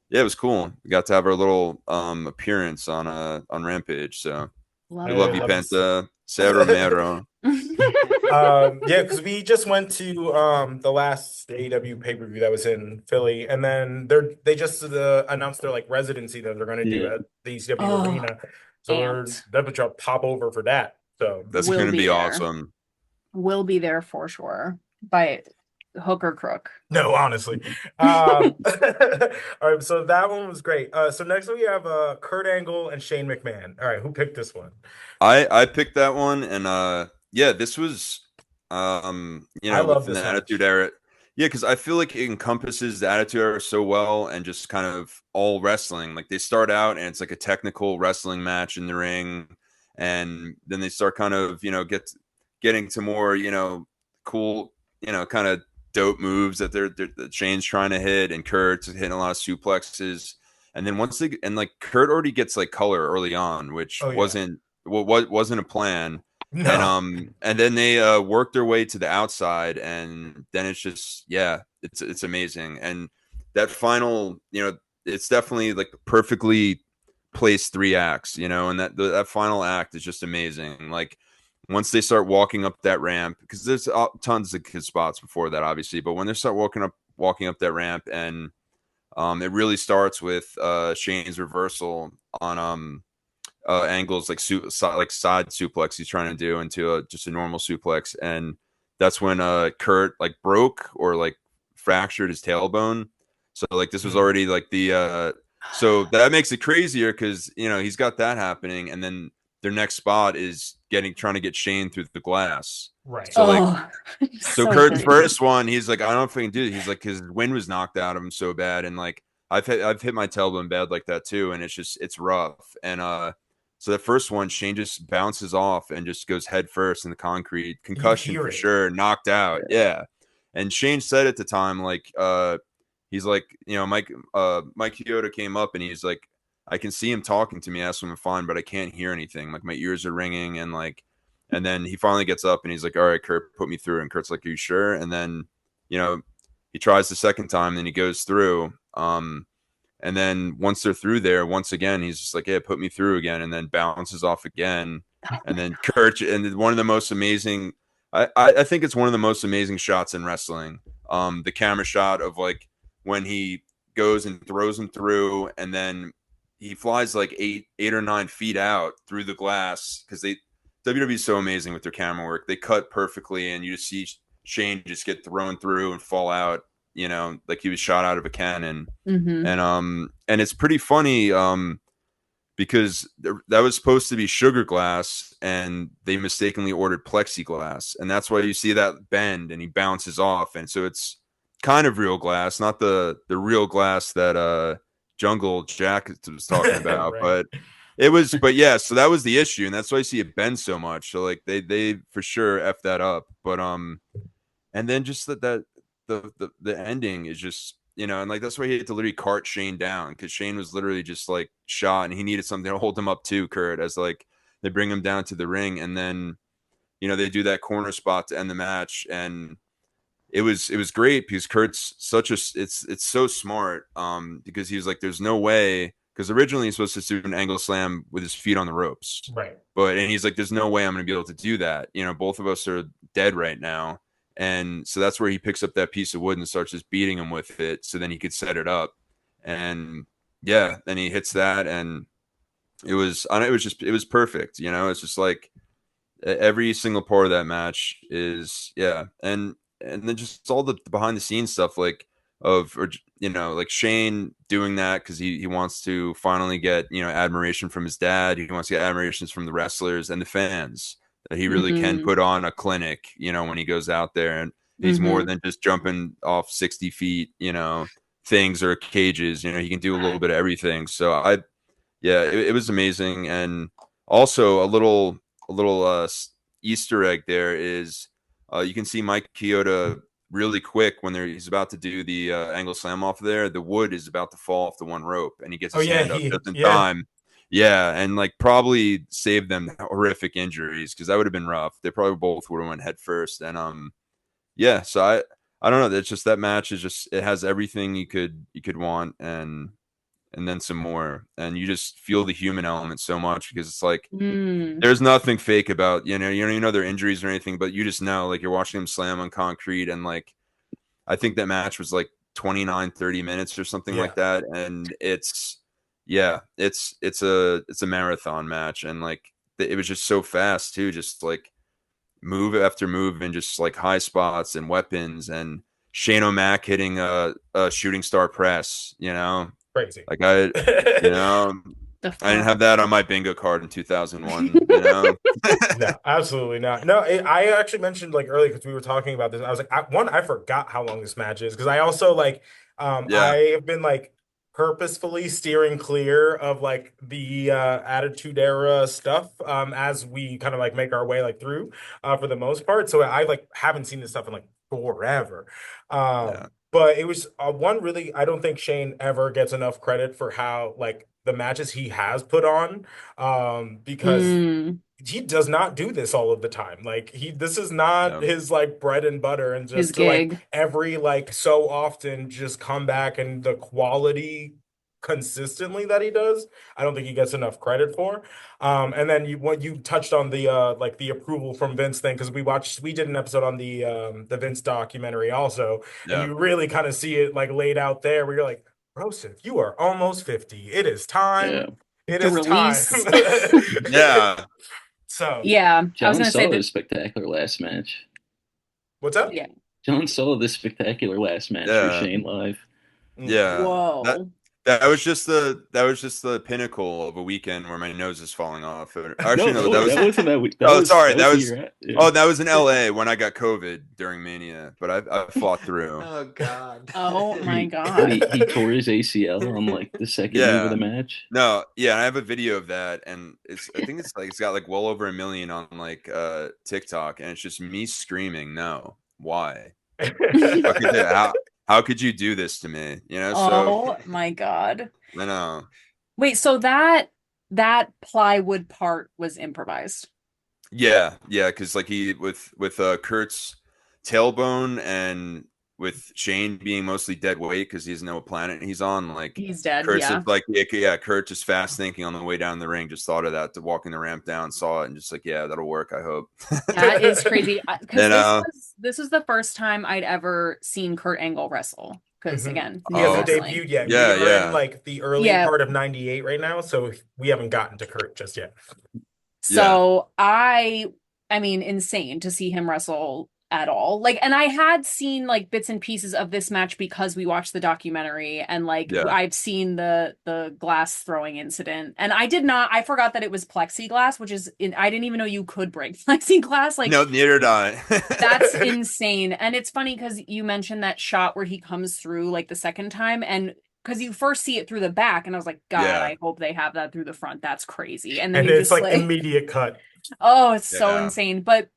yeah, it was cool. We got to have our little appearance on Rampage, so we love you, Penta. Cero Mero.
Yeah, because we just went to the last AEW pay-per-view that was in Philly, and then they just announced their like residency that they're going to do at the ECW arena. So we're definitely trying to pop over for that. So
that's going to be awesome.
We'll be there for sure by hook or crook.
No, honestly. All right, so that one was great. So next we have Kurt Angle and Shane McMahon. All right, who picked this one?
I picked that one, and yeah, this was I love this Attitude Era. Yeah, because I feel like it encompasses the Attitude Era so well, and just kind of all wrestling. Like they start out and it's like a technical wrestling match in the ring, and then they start kind of getting to more cool kind of dope moves that that Shane's trying to hit, and Kurt's hitting a lot of suplexes. And then like Kurt already gets like color early on, which wasn't a plan. No. And then they work their way to the outside, and then it's just it's amazing. And that final, it's definitely like perfectly placed 3 acts, and that final act is just amazing. Like once they start walking up that ramp, because there's tons of good spots before that, obviously, but when they start walking up that ramp, and it really starts with Shane's reversal on Angle's like side suplex he's trying to do into just a normal suplex, and that's when Kurt like broke or like fractured his tailbone. So like this was already like the so that makes it crazier, because he's got that happening, and then their next spot is trying to get Shane through the glass.
Right.
So so Kurt's first one, he's like, I don't know if I can do it. He's like, his wind was knocked out of him so bad, and like I've hit my tailbone bad like that too, and it's rough. And so the first one, Shane just bounces off and just goes head first in the concrete. Concussion for sure, knocked out. Yeah. And Shane said at the time, like, he's like, Mike Chioda came up, and he's like, I can see him talking to me, asking him if I'm fine, but I can't hear anything. Like my ears are ringing, and then he finally gets up and he's like, all right, Kurt, put me through. And Kurt's like, are you sure? And then, he tries the second time, then he goes through. And then once they're through there, once again, he's just like, yeah, put me through again, and then bounces off again. And then Kurt, and one of the most amazing, I think it's one of the most amazing shots in wrestling. The camera shot of like when he goes and throws him through, and then he flies like 8 or 9 feet out through the glass, because WWE is so amazing with their camera work. They cut perfectly, and you just see Shane just get thrown through and fall out, like he was shot out of a cannon.
Mm-hmm.
And it's pretty funny because that was supposed to be sugar glass, and they mistakenly ordered plexiglass, and that's why you see that bend and he bounces off. And so it's kind of real glass, not the real glass that Jungle Jack was talking about. Right. But It was, but yeah, so that was the issue, and that's why I see it bend so much. So like they for sure f that up, but and then just the ending is just, you know, and like that's why he had to literally cart Shane down, because Shane was literally just like shot, and he needed something to hold him up too, Kurt, as like they bring him down to the ring, and then, you know, they do that corner spot to end the match, and it was great because Kurt's such a it's so smart, because he was like, there's no way, because originally he's supposed to do an angle slam with his feet on the ropes,
Right.
but and he's like, there's no way I'm going to be able to do that, you know, both of us are dead right now. And so that's where he picks up that piece of wood and starts just beating him with it, so then he could set it up. And yeah, then he hits that, and it was it was perfect, you know. It's just like every single part of that match is, yeah. And then just all the behind the scenes stuff, like of, or you know, like Shane doing that because he wants to finally get, you know, admiration from his dad. He wants to get admirations from the wrestlers and the fans, that he really can put on a clinic, you know, when he goes out there, and he's more than just jumping off 60 feet, you know, things or cages, you know, he can do a little bit of everything. So yeah, it was amazing. And also a little Easter egg there is, you can see Mike Chioda really quick when he's about to do the angle slam off there. The wood is about to fall off the one rope, and he gets his hand up just in time. Yeah, and like probably saved them horrific injuries, because that would have been rough. They probably both would have went head first. And yeah, so I don't know. It's just, that match is just, it has everything you could want, and then some more, and you just feel the human element so much, because it's like there's nothing fake about, you know their injuries or anything, but you just know, like, you're watching them slam on concrete. And like, I think that match was like 29-30 minutes or something like that, and it's a marathon match, and like it was just so fast too, just like move after move, and just like high spots and weapons, and Shane O'Mac hitting a shooting star press, you know.
Crazy.
Like you know, I didn't have that on my bingo card in 2001, you know?
No, absolutely not. No, I actually mentioned like earlier, because we were talking about this. I was like, I forgot how long this match is, because I also like, I have been like purposefully steering clear of like the Attitude Era stuff, as we kind of like make our way like through, for the most part. So I like haven't seen this stuff in like forever. But it was one, really, I don't think Shane ever gets enough credit for how like the matches he has put on, because he does not do this all of the time. Like, this is not his like bread and butter, and just to like every like so often just come back, and the quality consistently that he does, I don't think he gets enough credit for. And then what you touched on, the like the approval from Vince thing, because we did an episode on the Vince documentary also, and you really kind of see it like laid out there, where you're like, Broseph, you are almost 50. It is time. It is
release.
Time.
Yeah.
So
yeah,
John
I was gonna say
this spectacular last match.
What's up?
Yeah,
John saw this spectacular last match for Shane live.
Yeah.
Whoa.
That was just the pinnacle of a weekend where my nose is falling off. Actually,
no, that wasn't that week.
That was in LA when I got COVID during Mania, but I fought through.
Oh God.
Oh my God.
He tore his ACL on like the second move of the match.
No, yeah, I have a video of that, and I think it's got like well over 1 million on like TikTok, and it's just me screaming, "No, why? How could you do this to me?" You know?
Oh my God.
I know.
Wait, so that plywood part was improvised?
Yeah, because like he with Kurt's tailbone, and with Shane being mostly dead weight because he doesn't know what planet he's on. Like,
he's dead.
Kurt's just like, Kurt just fast thinking on the way down the ring, just thought of that, to walking the ramp down, saw it, and just like, yeah, that'll work, I hope.
That is crazy. Because this was the first time I'd ever seen Kurt Angle wrestle. Because again,
he hasn't debuted yet. We're in like the early part of '98 right now, so we haven't gotten to Kurt just yet.
So I mean, insane to see him wrestle at all. Like, and I had seen like bits and pieces of this match because we watched the documentary, and like I've seen the glass throwing incident, and I forgot that it was plexiglass, which is I didn't even know you could break plexiglass. Like,
no, neither did I.
That's insane. And it's funny because you mentioned that shot where he comes through like the second time, and because you first see it through the back, and I was like, God,
Yeah.
I hope they have that through the front. That's crazy. And then
And
you
it's
just
like immediate cut.
oh, it's so
Yeah.
insane. But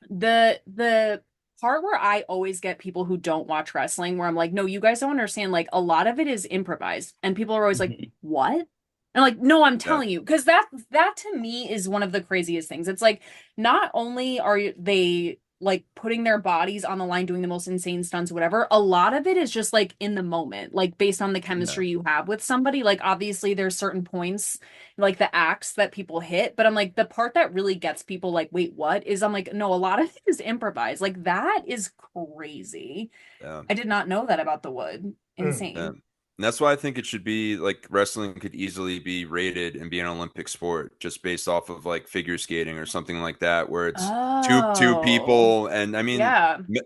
the part where I always get people who don't watch wrestling, where I'm like, no, you guys don't understand. Like, a lot of it is improvised, and people are always like, what? And I'm like, no, I'm telling you, because that to me is one of the craziest things. It's like, not only are they like putting their bodies on the line, doing the most insane stunts, whatever, a lot of it is just like in the moment, like based on the chemistry you have with somebody. Like, obviously there's certain points, like the acts that people hit, but I'm like, the part that really gets people like, wait, what is, I'm like, no, a lot of it is improvised. Like, that is crazy.
Yeah.
I did not know that about the Wood. Insane.
Yeah. And that's why I think it should be like wrestling could easily be rated and be an Olympic sport just based off of like figure skating or something like that, where it's two people. And I mean,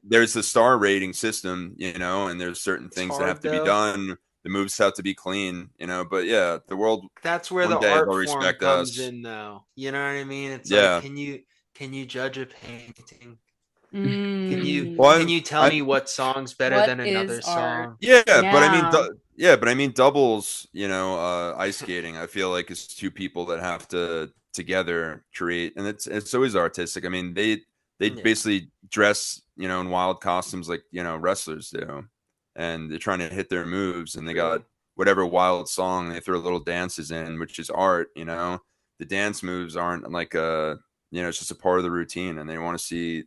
there's the star rating system, you know, and there's certain things that have to be done. The moves have to be clean, you know, but yeah, the world.
That's where the art form comes in, though. You know what I mean? It's like, can you judge a painting? Can you tell me what song's better than another song?
Yeah, but I mean doubles, you know, ice skating, I feel like it's two people that have to together create, and it's always artistic. I mean, they basically dress, you know, in wild costumes like, you know, wrestlers do, and they're trying to hit their moves, and they got whatever wild song, they throw little dances in, which is art, you know. The dance moves aren't like you know, it's just a part of the routine, and they want to see,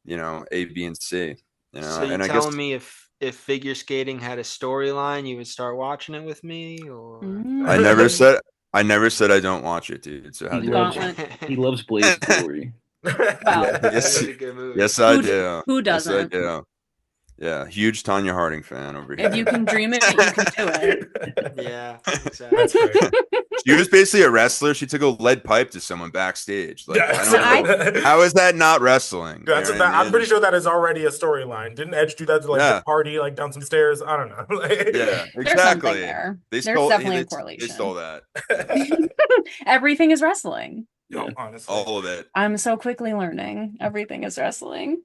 you know, A, B, and C. You know,
so you're telling me if figure skating had a storyline, you would start watching it with me? Or
I never said I don't watch it, dude. So how
he loves Blaze Glory.
Wow.
Yes, I do.
Who doesn't?
Yes, I do. Yeah, huge Tanya Harding fan over here.
If you can dream it, you can do it.
Yeah, exactly.
She was basically a wrestler. She took a lead pipe to someone backstage. Like, I don't know. How is that not wrestling?
That's I'm pretty sure that is already a storyline. Didn't Edge do that to like the party, like down some stairs? I don't know.
Yeah, exactly.
There's definitely a correlation.
They stole that.
Everything is wrestling.
No, honestly,
all of it.
I'm so quickly learning. Everything is wrestling.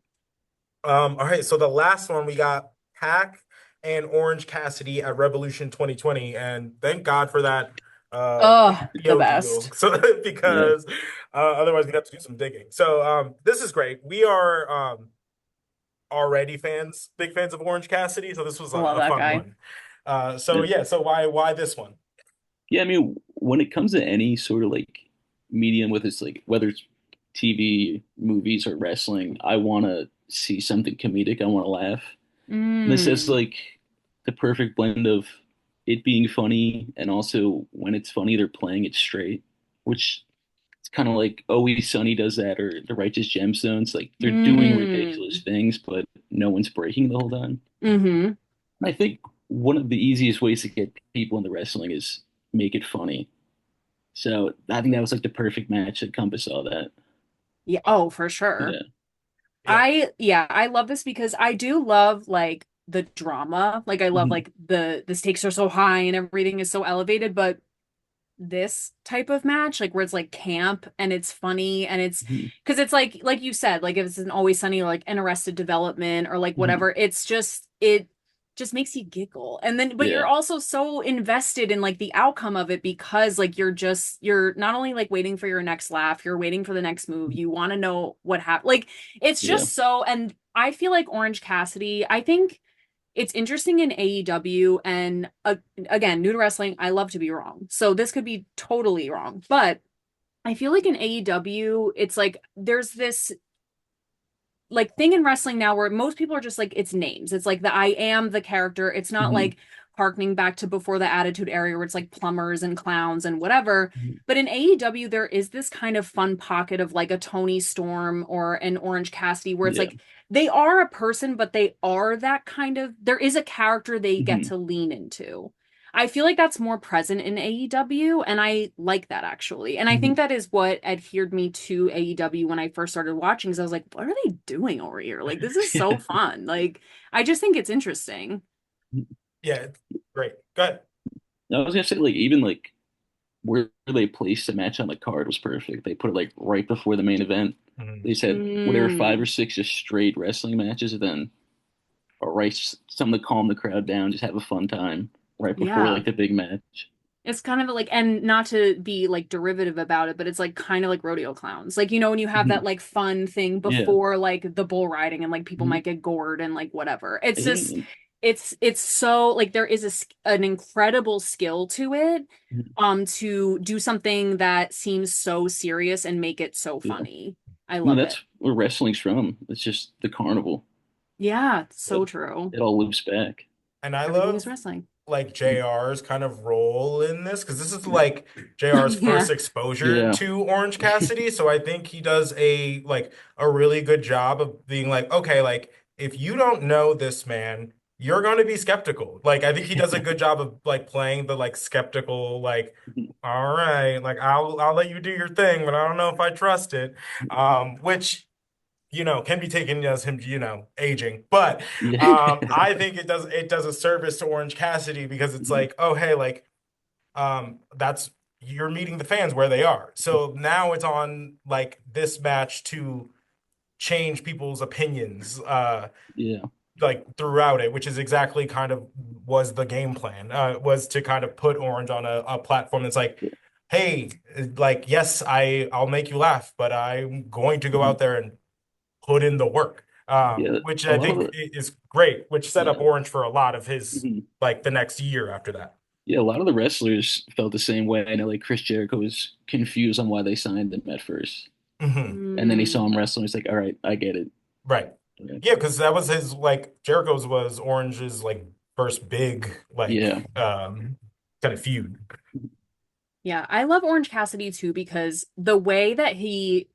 All right, so the last one we got Pac and Orange Cassidy at Revolution 2020, and thank God for that.
The best.
So because otherwise we'd have to do some digging. So this is great. We are already big fans of Orange Cassidy, so this was a fun one. So why this one?
Yeah, I mean, when it comes to any sort of like medium, with it's like whether it's TV, movies, or wrestling, I want to see something comedic. I want to laugh. This is like the perfect blend of it being funny, and also when it's funny, they're playing it straight, which it's kind of like Always Sunny does that, or The Righteous Gemstones. Like, they're doing ridiculous things, but no one's breaking the whole time. And I think one of the easiest ways to get people into wrestling is make it funny. So I think that was like the perfect match to encompass all that.
Yeah. Oh, for sure. I love this because I do love like the drama. Like, I love like the stakes are so high and everything is so elevated, but this type of match, like where it's like camp and it's funny and it's because it's like you said, like if it's an Always Sunny or like an Arrested Development or like whatever, it's just it just makes you giggle. And then but you're also so invested in like the outcome of it, because like you're not only like waiting for your next laugh, you're waiting for the next move. You want to know what happened. Like, it's just so, and I feel like Orange Cassidy, I think it's interesting in AEW, and again, new to wrestling, I love to be wrong. So this could be totally wrong, but I feel like in AEW, it's like there's this like thing in wrestling now where most people are just like, it's names. It's like I am the character. It's not like harkening back to before the Attitude Era where it's like plumbers and clowns and whatever. But in AEW, there is this kind of fun pocket of like a Toni Storm or an Orange Cassidy where it's like they are a person, but they are that kind of, there is a character they get to lean into. I feel like that's more present in AEW, and I like that, actually. And I think that is what adhered me to AEW when I first started watching, because I was like, what are they doing over here? Like, this is so fun. Like, I just think it's interesting.
Yeah, great. Go ahead.
I was gonna say, like, even like where they placed the match on the card was perfect. They put it like right before the main event. They said whatever 5 or 6 just straight wrestling matches, and then something to calm the crowd down, just have a fun time. right before
Yeah.
like the big match.
It's kind of like, and not to be like derivative about it, but it's like kind of like rodeo clowns. Like, when you have that
Mhm.
like fun thing
Yeah.
before like the bull riding and like people
Mhm.
might get gored and like whatever. It's just,
And-
it's so like there is an incredible skill to it,
Mhm.
to do something that seems so serious and make it so
Yeah.
funny. I
No,
love it.
that's where wrestling's from. It's just the carnival.
Yeah, so
But
true.
it all loops back.
And I
Everything is
love
wrestling.
like
Mhm.
JR's kind of role in this because this is like JR's first
Yeah.
exposure
Yeah.
to Orange Cassidy. So I think he does a really good job of being like, okay, like if you don't know this man, you're going to be skeptical. Like I think he does a good job of like playing the like skeptical, like, all right, like I'll let you do your thing, but I don't know if I trust it. Which can be taken as him, aging. But
Yeah.
I think it does a service to Orange Cassidy because it's like, oh hey, like that's you're meeting the fans where they are. So now it's on like this match to change people's opinions
Yeah.
like throughout it, which is exactly kind of was the game plan. Was to kind of put Orange on a platform that's like, hey, like yes, I'll make you laugh, but I'm going to go
Mhm.
out there and put in the work,
Yeah.
which
A
I
lot of
think
the
is great, which set up
yeah.
Orange for a lot of his
Mhm.
like the next year after that.
Yeah, a lot of the wrestlers felt the same way. I know like Chris Jericho was confused on why they signed him at first. And then he saw him
Mm.
wrestle and he's like, all right, I get it.
Right.
Yeah.
Yeah, because that was his like Jericho's was Orange's like first big like
Yeah.
kind of feud.
Yeah, I love Orange Cassidy too because the way that he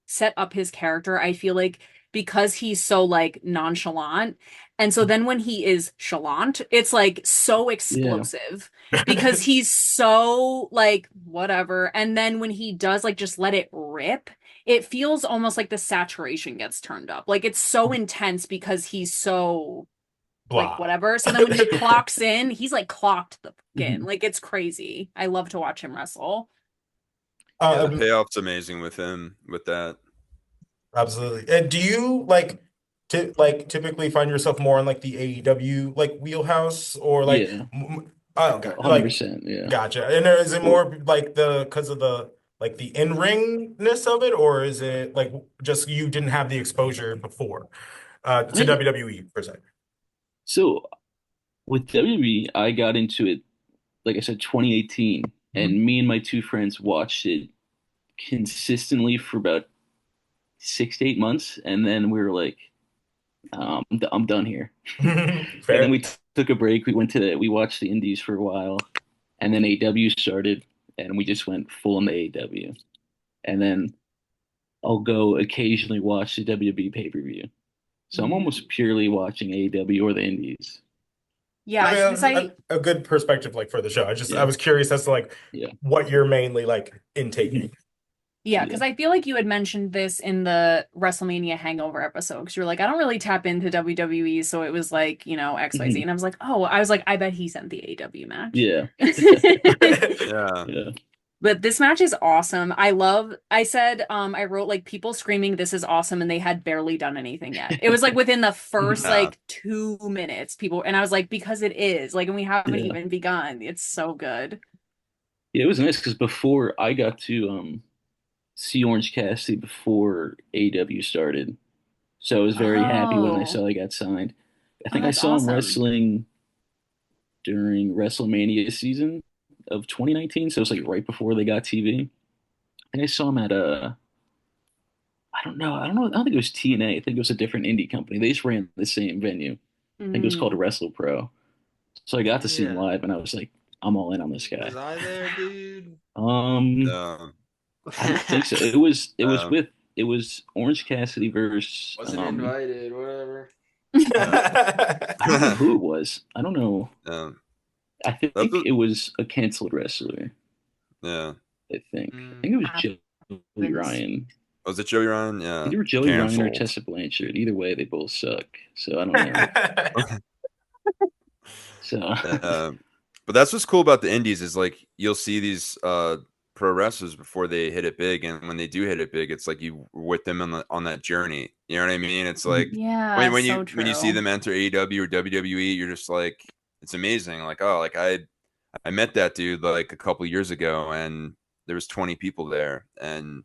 set up his character, I feel like because he's so like nonchalant, and so then when he is chalant, it's like so
Yeah.
explosive because he's so like whatever, and then when he does like just let it rip, it feels almost like the saturation gets turned up. Like it's so intense because he's so like
Blah.
whatever. So then when he clocks in, he's like clocked the in.
Mhm.
Like it's crazy. I love to watch him wrestle.
Yeah, the
Um,
payoff's amazing with him with that.
Absolutely. And do you like typically find yourself more in like the AEW like wheelhouse or like
Yeah.
okay, like
100%. Yeah.
gotcha. And is it
Well,
more like the because of the like the in-ringness of it, or is it like just you didn't have the exposure before
I
to
mean,
WWE per se?
so with WWE, I got into it, like I said, 2018,
Mhm.
and me and my two friends watched it consistently for about 6 to 8 months, and then we were like, I'm done here. And then
Fair.
we took a break. We watched the Indies for a while, and then AW started, and we just went full on the AW. And then I'll go occasionally watch the WWE pay-per-view. So I'm
Mm.
almost purely watching AW or the Indies.
Yeah,
I
because
mean, a good perspective like for the show. I
Yeah,
was curious as to like
yeah,
what you're mainly like intaking.
mhm,
yeah,
yeah,
because I feel like you had mentioned this in the WrestleMania Hangover episode. Because you're like, I don't really tap into WWE, so it was like, XYZ.
mhm,
And I was like, I bet he sent the AW match.
yeah,
Yeah.
yeah,
But this match is awesome. I said, I wrote like people screaming, this is awesome, and they had barely done anything yet. It was like within the first
Yeah.
like 2 minutes, people, and I was like, because it is, like, and we haven't
yeah.
even begun. It's so good.
Yeah, it was nice because before I got to see Orange Cassidy before AW started, so I was very happy when I
Oh,
saw he got signed. I
oh,
think I
that's
saw him
awesome.
wrestling during WrestleMania season of 2019, so it was like right before they got TV. I think I saw him at I don't know, I don't think it was TNA. I think it was a different indie company. They just ran the same venue. I think it was called
Mm.
Wrestle Pro. So I got to see him
Yeah.
live, and I was like, I'm all in on this
Was
guy.
I there, dude?
Um,
No.
I don't think so. It was
Um,
with it was Orange Cassidy versus
Wasn't invited, whatever.
yeah.
I don't know who it was. I don't know.
Um,
I
that's
think
what-
it was a canceled wrestler.
yeah.
I think it was Joey
Happens.
Ryan.
Was it Joey Ryan? Yeah.
Either Joey Ryan or
Canceled.
Tessa Blanchard. Either way, they both suck. So I don't know. So
Um, but that's what's cool about the indies is like you'll see these pro wrestlers before they hit it big, and when they do hit it big, it's like you were with them on that journey. You know what I mean? It's like
Yeah,
when
so
you see
true.
them enter AEW or WWE, you're just like it's amazing. Like, oh, like I met that dude like a couple years ago, and there was 20 people there, and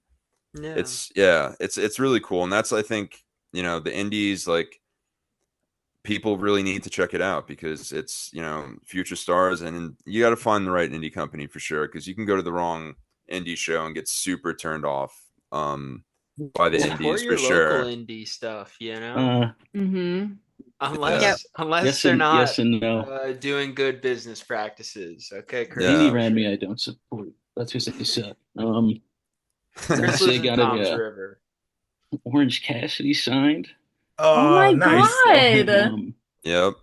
it's really cool. And that's, I think, the indies, like, people really need to check it out because it's, future stars, and you got to find the right indie company for sure, because you can go to the wrong indie show and get super turned off by the indies for
local
sure.
indie stuff,
Unless
they're not
yes and no.
doing good business practices. Okay, Chris.
Indie around me I don't support. Let's just say they suck.
Chris lives in Tom's River.
Orange Cassidy signed.
Oh my
nice.
God.
Yep.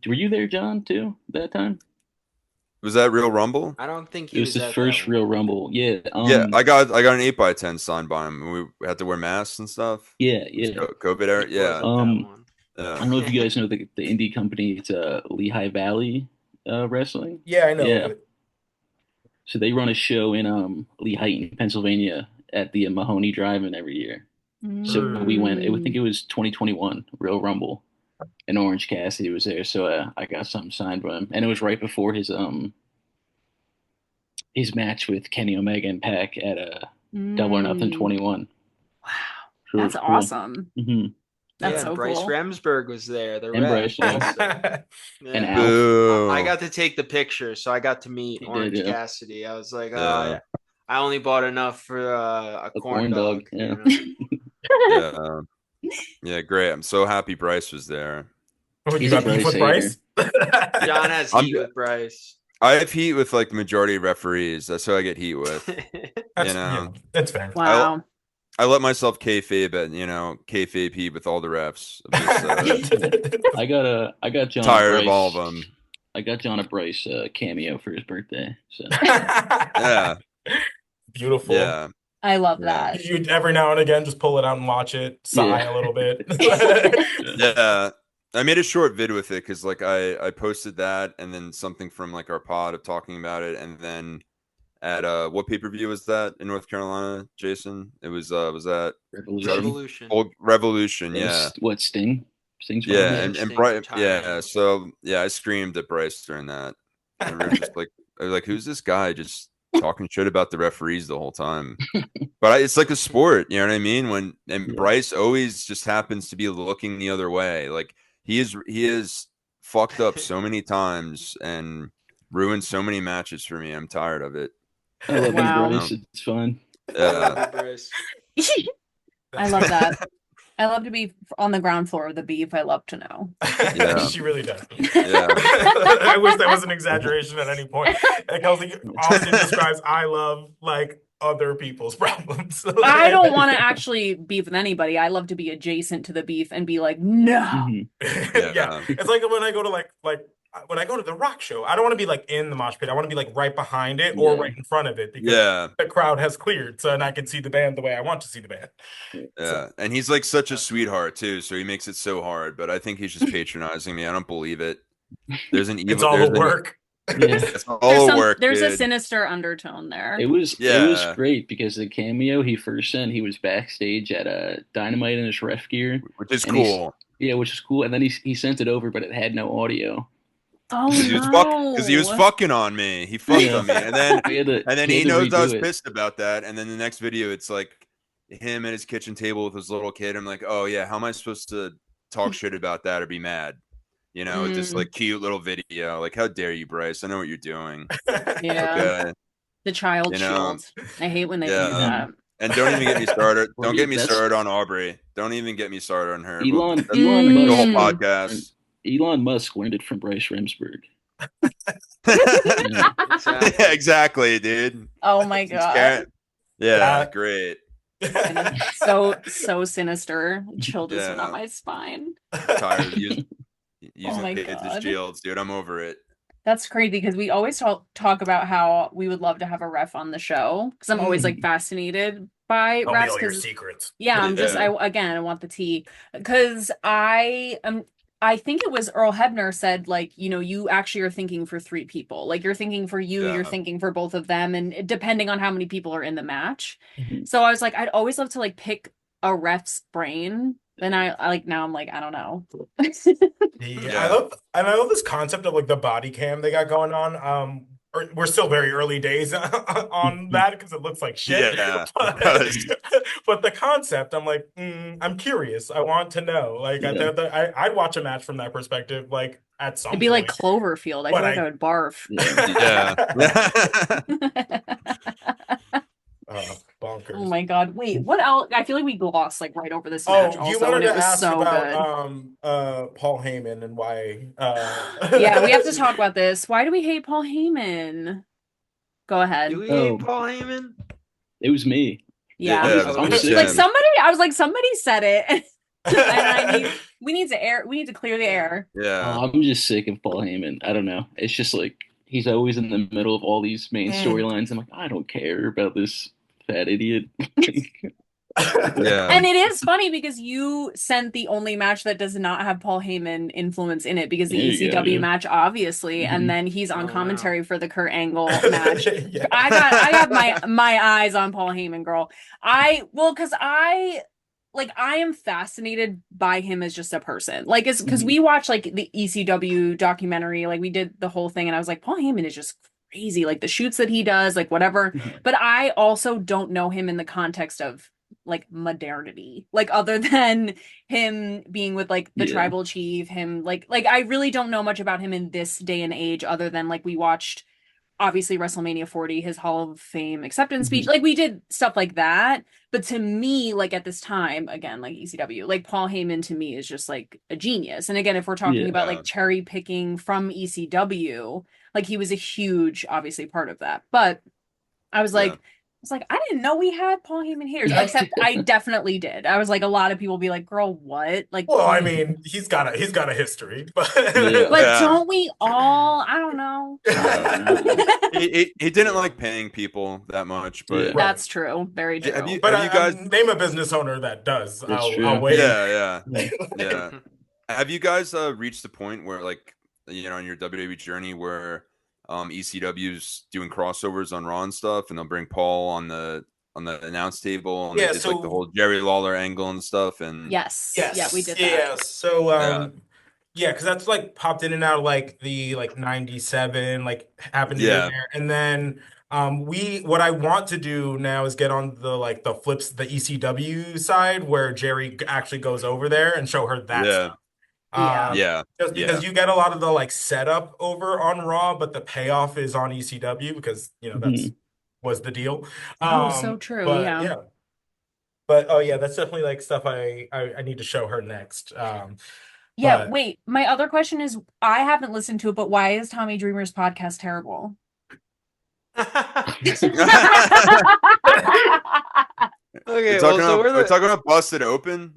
Were you there, John, too, that time?
Was that Real Rumble?
I don't think
it was the first Real Rumble. Yeah.
Yeah, I got an 8x10 signed by him. We had to wear masks and stuff.
Yeah.
COVID era. Yeah.
I don't know if you guys know the indie company. It's Lehigh Valley Wrestling.
Yeah, I know.
Yeah. So they run a show in Lehigh, Pennsylvania, at the Mahoney Drive-In every year. So we went. I think it was 2021 Real Rumble, and Orange Cassidy was there. So I got something signed by him, and it was right before his match with Kenny Omega and Pac at Double or Nothing 21.
Wow, that's awesome.
Mm-hmm.
That's so
Bryce
cool.
Remsburg was there.
Bryce,
and Alf. I got to take the picture, so I got to meet Orange Cassidy. I was like, I only bought enough for a corn dog.
Yeah.
Yeah, great. I'm so happy Bryce was there.
You got beef with Bryce?
John has heat with Bryce.
I have heat with like the majority of referees. That's who I get heat with.
That's fair.
Wow.
I let myself kayfabe kayfabe heat with all the refs.
I got John.
Tired of all of them.
I got John a Bryce cameo for his birthday. So
yeah,
beautiful.
Yeah,
I love that.
You every now and again just pull it out and watch it, sigh a little bit.
Yeah. I made a short vid with it because like I posted that, and then something from like our pod of talking about it, and then at what pay-per-view was that in North Carolina, Jason? It was that
Revolution.
Revolution, yeah.
What, Sting? Sting's
and Bryce, yeah. So yeah, I screamed at Bryce during that. And we were just like, I was like, who's this guy just talking shit about the referees the whole time? But it's like a sport, you know what I mean? Bryce always just happens to be looking the other way. Like he is fucked up so many times and ruined so many matches for me. I'm tired of it.
I love Bryce. It's fun.
Yeah.
I love that. I love to be on the ground floor of the beef. I love to know.
Yeah.
She really does.
Yeah.
I wish that was an exaggeration at any point. Like Kelsey often describes I love like other people's problems.
I don't want to actually beef with anybody. I love to be adjacent to the beef and be like, no.
Mm-hmm.
Yeah. It's like when I go to like when I go to the rock show, I don't want to be like in the mosh pit. I want to be like right behind it or right in front of it because the crowd has cleared, so and I can see the band the way I want to see the band.
Yeah,
so.
And he's like such a sweetheart too, so he makes it so hard. But I think he's just patronizing me. I don't believe it. There's an evil.
It's all the work.
It's all the work.
There's a sinister undertone there.
It was great because the cameo he first sent, he was backstage at Dynamite in his ref gear,
which is cool.
Which is cool. And then he sent it over, but it had no audio.
Oh
because he was fucking on me. He fucked on me, and then he knows I was pissed about that. And then the next video, it's like him at his kitchen table with his little kid. I'm like, oh yeah, how am I supposed to talk shit about that or be mad? You know, this like cute little video. Like, how dare you, Bryce? I know what you're doing.
Yeah, okay. The child shield. I hate when they do that.
And don't even get me started. Don't get me started on Aubrey. Don't even get me started on her.
Elon
Musk, the whole podcast.
Elon Musk learned it from Bryce Remsburg.
Yeah, exactly, dude.
Oh my god.
Yeah, great.
So sinister. Chilled just on my spine.
I'm tired of using kids as shields, dude. I'm over it.
That's crazy because we always talk about how we would love to have a ref on the show because I'm always like fascinated by refs.
All your secrets.
Yeah, I want the tea because I think it was Earl Hebner said, like, you know, you actually are thinking for three people. Like, you're thinking for you, you're thinking for both of them, and depending on how many people are in the match. Mm-hmm. So I was like, I'd always love to, like, pick a ref's brain Then I like now I'm like, I don't know.
Yeah, I love this concept of like the body cam they got going on. We're still very early days on that because it looks like shit.
Yeah, it
But,
does.
but the concept, I'm like, I'm curious. I want to know. Like,
Yeah.
I'd watch a match from that perspective, like at
It'd
some
be like
point.
Cloverfield. I
But
feel like I would barf.
Yeah.
Yeah.
Oh
Bonkers.
my God. Wait, what else? I feel like we glossed like right over this match
Oh, you
also,
wanted
and
to
it was
ask
so
about
good.
Paul Heyman and why
Yeah, we have to talk about this. Why do we hate Paul Heyman? Go
Do
ahead.
we hate Paul Heyman?
It was me.
Yeah.
Yeah,
I'm
it's
Like
him.
sick.
I was like, somebody said it. And we need to clear the air.
Yeah.
I'm just sick of Paul Heyman. I don't know. It's just like he's always in the middle of all these main storylines. I'm like, I don't care about this fat idiot.
Yeah.
And it is funny because you sent the only match that does not have Paul Heyman influence in it because the
There you go,
ECW
yeah.
match, obviously, and
Mhm.
then he's on
Oh, wow.
commentary for the Kurt Angle match.
Yeah.
I got my eyes on Paul Heyman, girl. Because I am fascinated by him as just a person. Like, it's because we watched like the ECW documentary, like we did the whole thing, and I was like, Paul Heyman is just crazy, like the shoots that he does, like whatever. But I also don't know him in the context of like modernity, like other than him being with like the
Yeah.
tribal chief, him like I really don't know much about him in this day and age, other than like we watched obviously WrestleMania 40, his Hall of Fame acceptance speech. Like we did stuff like that. But to me, like at this time, again, like ECW, like Paul Heyman to me is just like a genius. And again, if we're talking
Yeah.
about like cherry picking from ECW, like he was a huge, obviously part of that. But I was like,
Yeah.
I didn't know we had Paul Heyman here. Except I definitely did. I was like, a lot of people be like, girl, what? Like,
Well, I mean, he's got a history, but
Yeah.
but
Yeah.
don't we all? I don't know.
He didn't like paying people that much, but
Yeah.
That's true. Very true.
have you
but
guys?
name a business owner that does.
That's
I'll
true.
wait.
Yeah. Have you guys reached the point where, like, you know, in your WWE journey where ECW's doing crossovers on Raw and stuff, and they'll bring Paul on the announce table, and
Yeah,
they did like the whole Jerry Lawler angle and stuff, and
Yes.
Yes.
Yeah, we did that.
Yeah. So
Yeah.
yeah, because that's like popped in and out of like the like 97, like happened here
Yeah.
and there. And then what I want to do now is get on the like the flips, the ECW side where Jerry actually goes over there and show her that
Yeah.
stuff.
Yeah.
Yeah.
Just because you get a lot of the like setup over on Raw, but the payoff is on ECW because you know that's was the deal.
Oh, so true.
But
Yeah.
But oh yeah, that's definitely like stuff I need to show her next.
Yeah,
But
wait. My other question is, I haven't listened to it, but why is Tommy Dreamer's podcast terrible?
Okay,
we're talking about Busted Open.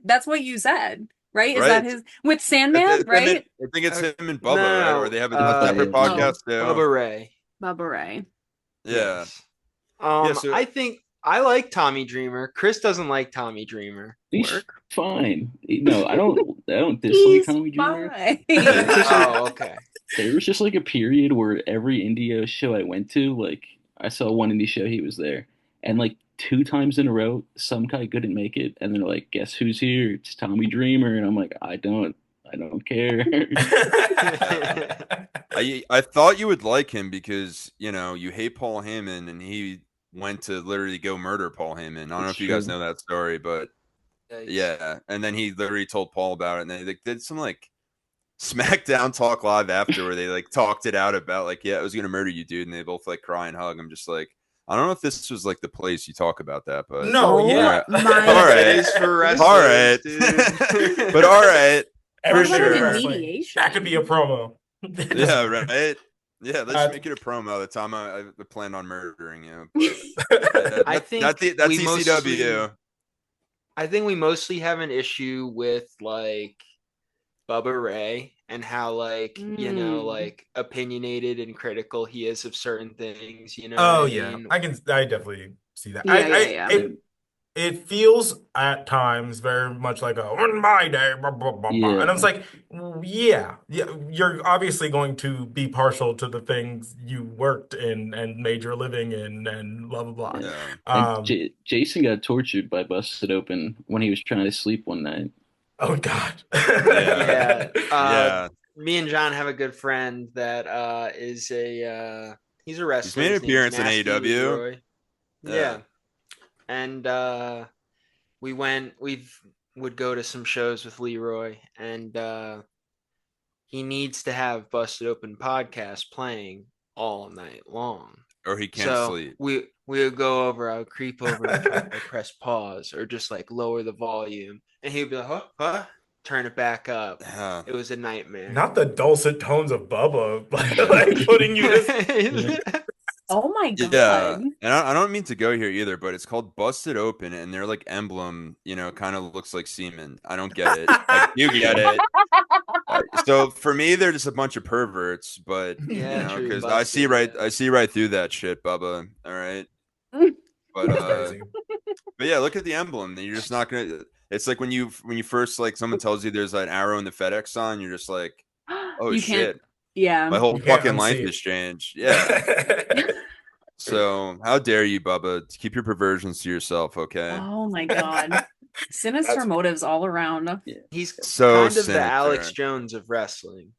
That's what you said, right? Is
Right.
that his with Sandman, right?
I think it's him and Bubba,
No,
right? Or they have a separate
yeah.
podcast too.
Bubba Ray.
Bubba Ray.
Yeah.
Yes.
So-
I think I like Tommy Dreamer. Chris doesn't like Tommy Dreamer.
He's fine. No, I don't dislike Tommy Dreamer.
Fine.
Oh, okay.
There was just like a period where every indie show I went to, like I saw one indie show, he was there, and like 2 times in a row, some guy couldn't make it, and they're like, "Guess who's here? It's Tommy Dreamer," and I'm like, I don't care.
I thought you would like him because, you know, you hate Paul Heyman and he went to literally go murder Paul Heyman. I don't know if you guys know that story, but yeah. And then he literally told Paul about it, and they like, did some like SmackDown Talk Live after where they like talked it out about like, yeah, I was gonna murder you, dude, and they both like cry and hug. I'm just like, I don't know if this was like the place you talk about that, but
no, yeah,
my
all right,
It is for wrestling.
all right, but all right,
for
What about
sure.
a
Wrestling.
mediation?
That could be a promo.
yeah, right. Yeah, let's make it a promo the time I planned on murdering you. But,
I think
that's ECW.
I think we mostly have an issue with like Bubba Ray and how like you know like opinionated and critical he is of certain things. You know.
Oh
what
yeah,
I mean?
I definitely see that.
Yeah.
it feels at times very much like a on my day, blah, blah, blah, blah. And I was
Yeah.
like, yeah, yeah, you're obviously going to be partial to the things you worked in and made your living in and blah blah
Yeah.
Yeah.
Like
blah.
Jason got tortured by Busted Open when he was trying to sleep one night.
Oh God.
Yeah.
Yeah.
Yeah.
Me and John have a good friend that is a he's a
He's
wrestler.
made an
His name's
appearance in
Nasty
AEW.
Leroy.
Yeah.
Yeah. And we would go to some shows with Leroy, and he needs to have Busted Open podcast playing all night long.
Or he can't
So
sleep.
we would go over, I would creep over and try to press pause or just like lower the volume. And he'd be like, huh? Turn it back up.
Yeah.
It was a nightmare.
Not the dulcet tones of Bubba,
Yeah.
like putting you to
Yeah.
Oh my
Yeah,
God.
and I don't mean to go here either, but it's called Busted Open, and their like emblem, kind of looks like semen. I don't get it. Like, you get it. So for me, they're just a bunch of perverts, but
Yeah, true.
because
Busted, yeah.
I see right through that shit, Bubba. All right, but
That's crazy.
but yeah, look at the emblem. You're just not gonna. It's like when you first like someone tells you there's an arrow in the FedEx sign, you're just like, oh
You can't,
shit,
yeah.
my whole
You can't
fucking life
unsee
has changed. Yeah.
it.
So how dare you, Bubba? Keep your perversions to yourself, okay?
Oh my God. Sinister
That's
motives all around.
Yeah.
He's
So
kind of the Alex
sinister.
Jones of wrestling.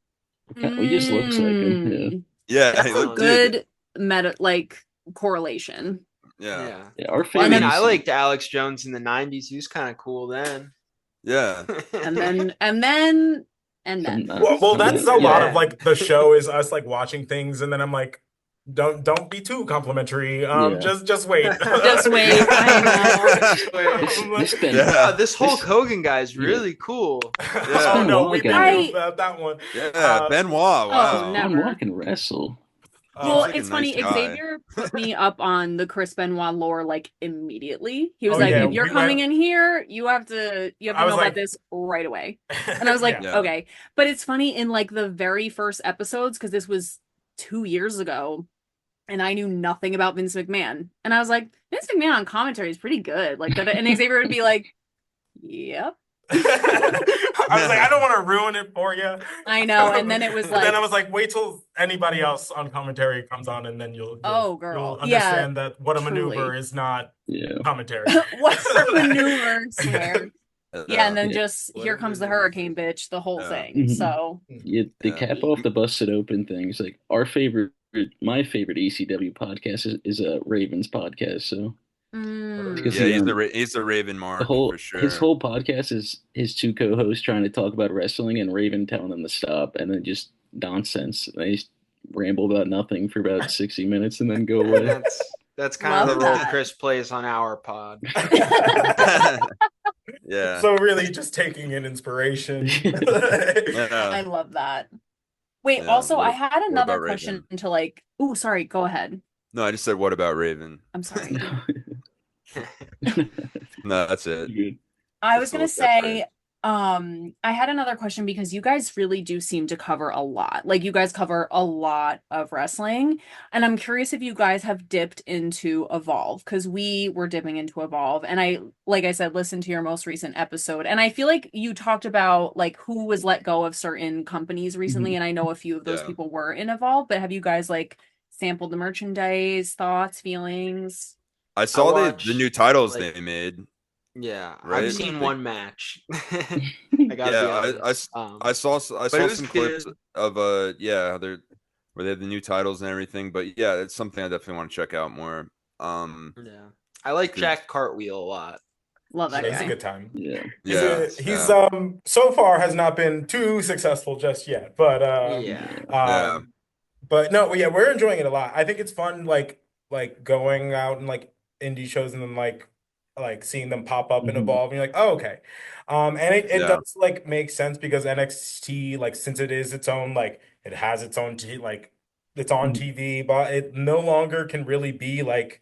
He just looks like him. Yeah.
Yeah,
That's
hey,
a
look,
Definitely.
dude.
good meta like correlation.
Yeah,
Yeah.
Yeah, our
Well, I mean,
famous.
I liked Alex Jones in the 90s. He was kind of cool then.
yeah.
And then
From
well, that's a lot
yeah.
of like the show is us like watching things, and then I'm like, don't be too complimentary.
Yeah.
Just wait.
Just wait. I
This Ben,
Yeah.
This Hulk Hogan guy is really cool.
Oh no, we
Benoit
didn't
guy.
do that one.
Yeah, Benoit.
Oh,
Wow.
never.
Benoit can wrestle.
Well,
like a
it's
nice
funny.
guy.
Xavier put me up on the Chris Benoit lore like immediately. He was
Oh,
like,
yeah,
if you're
we
coming
went-
in here, you have to
I was
know
like-
about this right away. And I was like,
Yeah.
okay. But it's funny in like the very first episodes, because this was 2 years ago, and I knew nothing about Vince McMahon. And I was like, Vince McMahon on commentary is pretty good. Like that, and Xavier would be like, yep.
I was like, I don't want to ruin it for you.
I know. And then it was
But then
like,
I was like, wait till anybody else on commentary comes on, and then you'll
oh, girl.
you'll
Yeah,
understand that what a
truly.
maneuver is not
Yeah.
commentary.
What's the maneuver? Swear. Yeah, and then
Yeah.
just
What
here
a
comes the
maneuver.
hurricane, bitch, the whole
Yeah.
thing.
Mhm.
So
Yeah, they
Yeah.
cap off the Busted Open things. Like my favorite ECW podcast is a Ravens podcast. So because
Yeah, he's the Raven Mark for sure.
his whole podcast is his two co-hosts trying to talk about wrestling and Raven telling them to stop, and then just nonsense. They just ramble about nothing for about 60 minutes and then go away.
That's kind of
Love
the role
that.
Chris plays on our pod.
Yeah.
So really, just taking in inspiration.
I
Yeah.
love that. Wait,
Yeah,
also, I
what-
had
what
another
about
question
Raven?
to like, oh, sorry, go ahead.
No, I just said, what about Raven?
I'm sorry.
No, that's it.
Good.
I
That's
was
the
gonna
whole catchphrase.
say, I had another question because you guys really do seem to cover a lot. Like you guys cover a lot of wrestling, and I'm curious if you guys have dipped into Evolve, because we were dipping into Evolve, and I, like I said, listened to your most recent episode, and I feel like you talked about like who was let go of certain companies recently,
Mhm.
and I know a few of those
Yeah.
people were in Evolve, but have you guys like sampled the merchandise, thoughts, feelings?
I saw
watched,
the new titles
like-
they made.
Yeah,
Right?
I've seen one match. I gotta be honest.
I saw
but it
some
was
clips
good.
of where they have the new titles and everything. But yeah, it's something I definitely want to check out more.
Yeah, I like Jack Cartwell a lot.
Love that
It's a
guy.
good time.
Yeah.
He's so far has not been too successful just yet, but
Yeah.
but no, yeah, we're enjoying it a lot. I think it's fun, like going out and like indie shows and then like seeing them pop up and
Mhm.
evolve. And you're like, oh, okay. And it
Yeah.
does like make sense because NXT, like since it is its own, like it has its own it's on
Mhm.
TV, but it no longer can really be like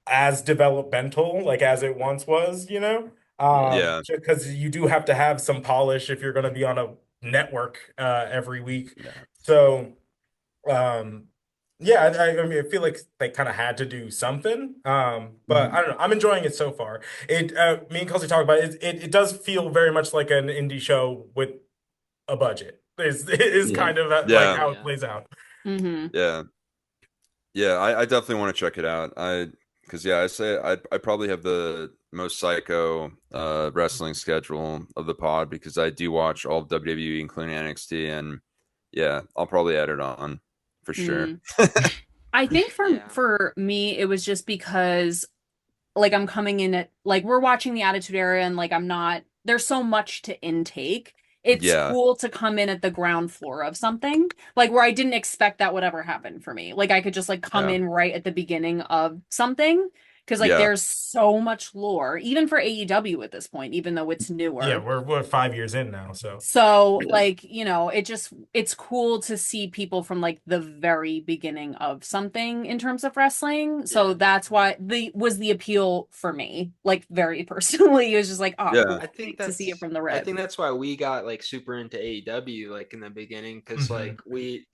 as developmental like as it once was, you know?
Yeah.
Because you do have to have some polish if you're going to be on a network every week.
Yeah.
So, Yeah, I mean, I feel like they kind of had to do something. But
Mhm.
I don't know. I'm enjoying it so far. Me and Kelsey talk about it. It does feel very much like an indie show with a budget. Is
Yeah.
kind of like
Yeah,
how it
Yeah.
plays out.
Hmm.
yeah, yeah. I definitely want to check it out. Because yeah, I probably have the most psycho wrestling schedule of the pod because I do watch all of WWE, including NXT, and yeah, I'll probably add it on for sure.
Mm. I think
Yeah.
for me, it was just because like I'm coming in at like we're watching the Attitude Era and like I'm not there's so much to intake. It's
Yeah,
cool to come in at the ground floor of something like where I didn't expect that would ever happen for me. Like I could just like come
yeah,
in right at the beginning of something because like
yeah,
there's so much lore even for AEW at this point, even though it's
Yeah,
newer.
we're 5 years in now, so
So,
Yeah.
like, it's cool to see people from like the very beginning of something in terms of wrestling. So
Yeah.
that's why the appeal for me, like very personally. It was just like, oh,
yeah,
cool to see it from the
I
rip.
think that's why we got like super into AEW like in the beginning because
mhm.
like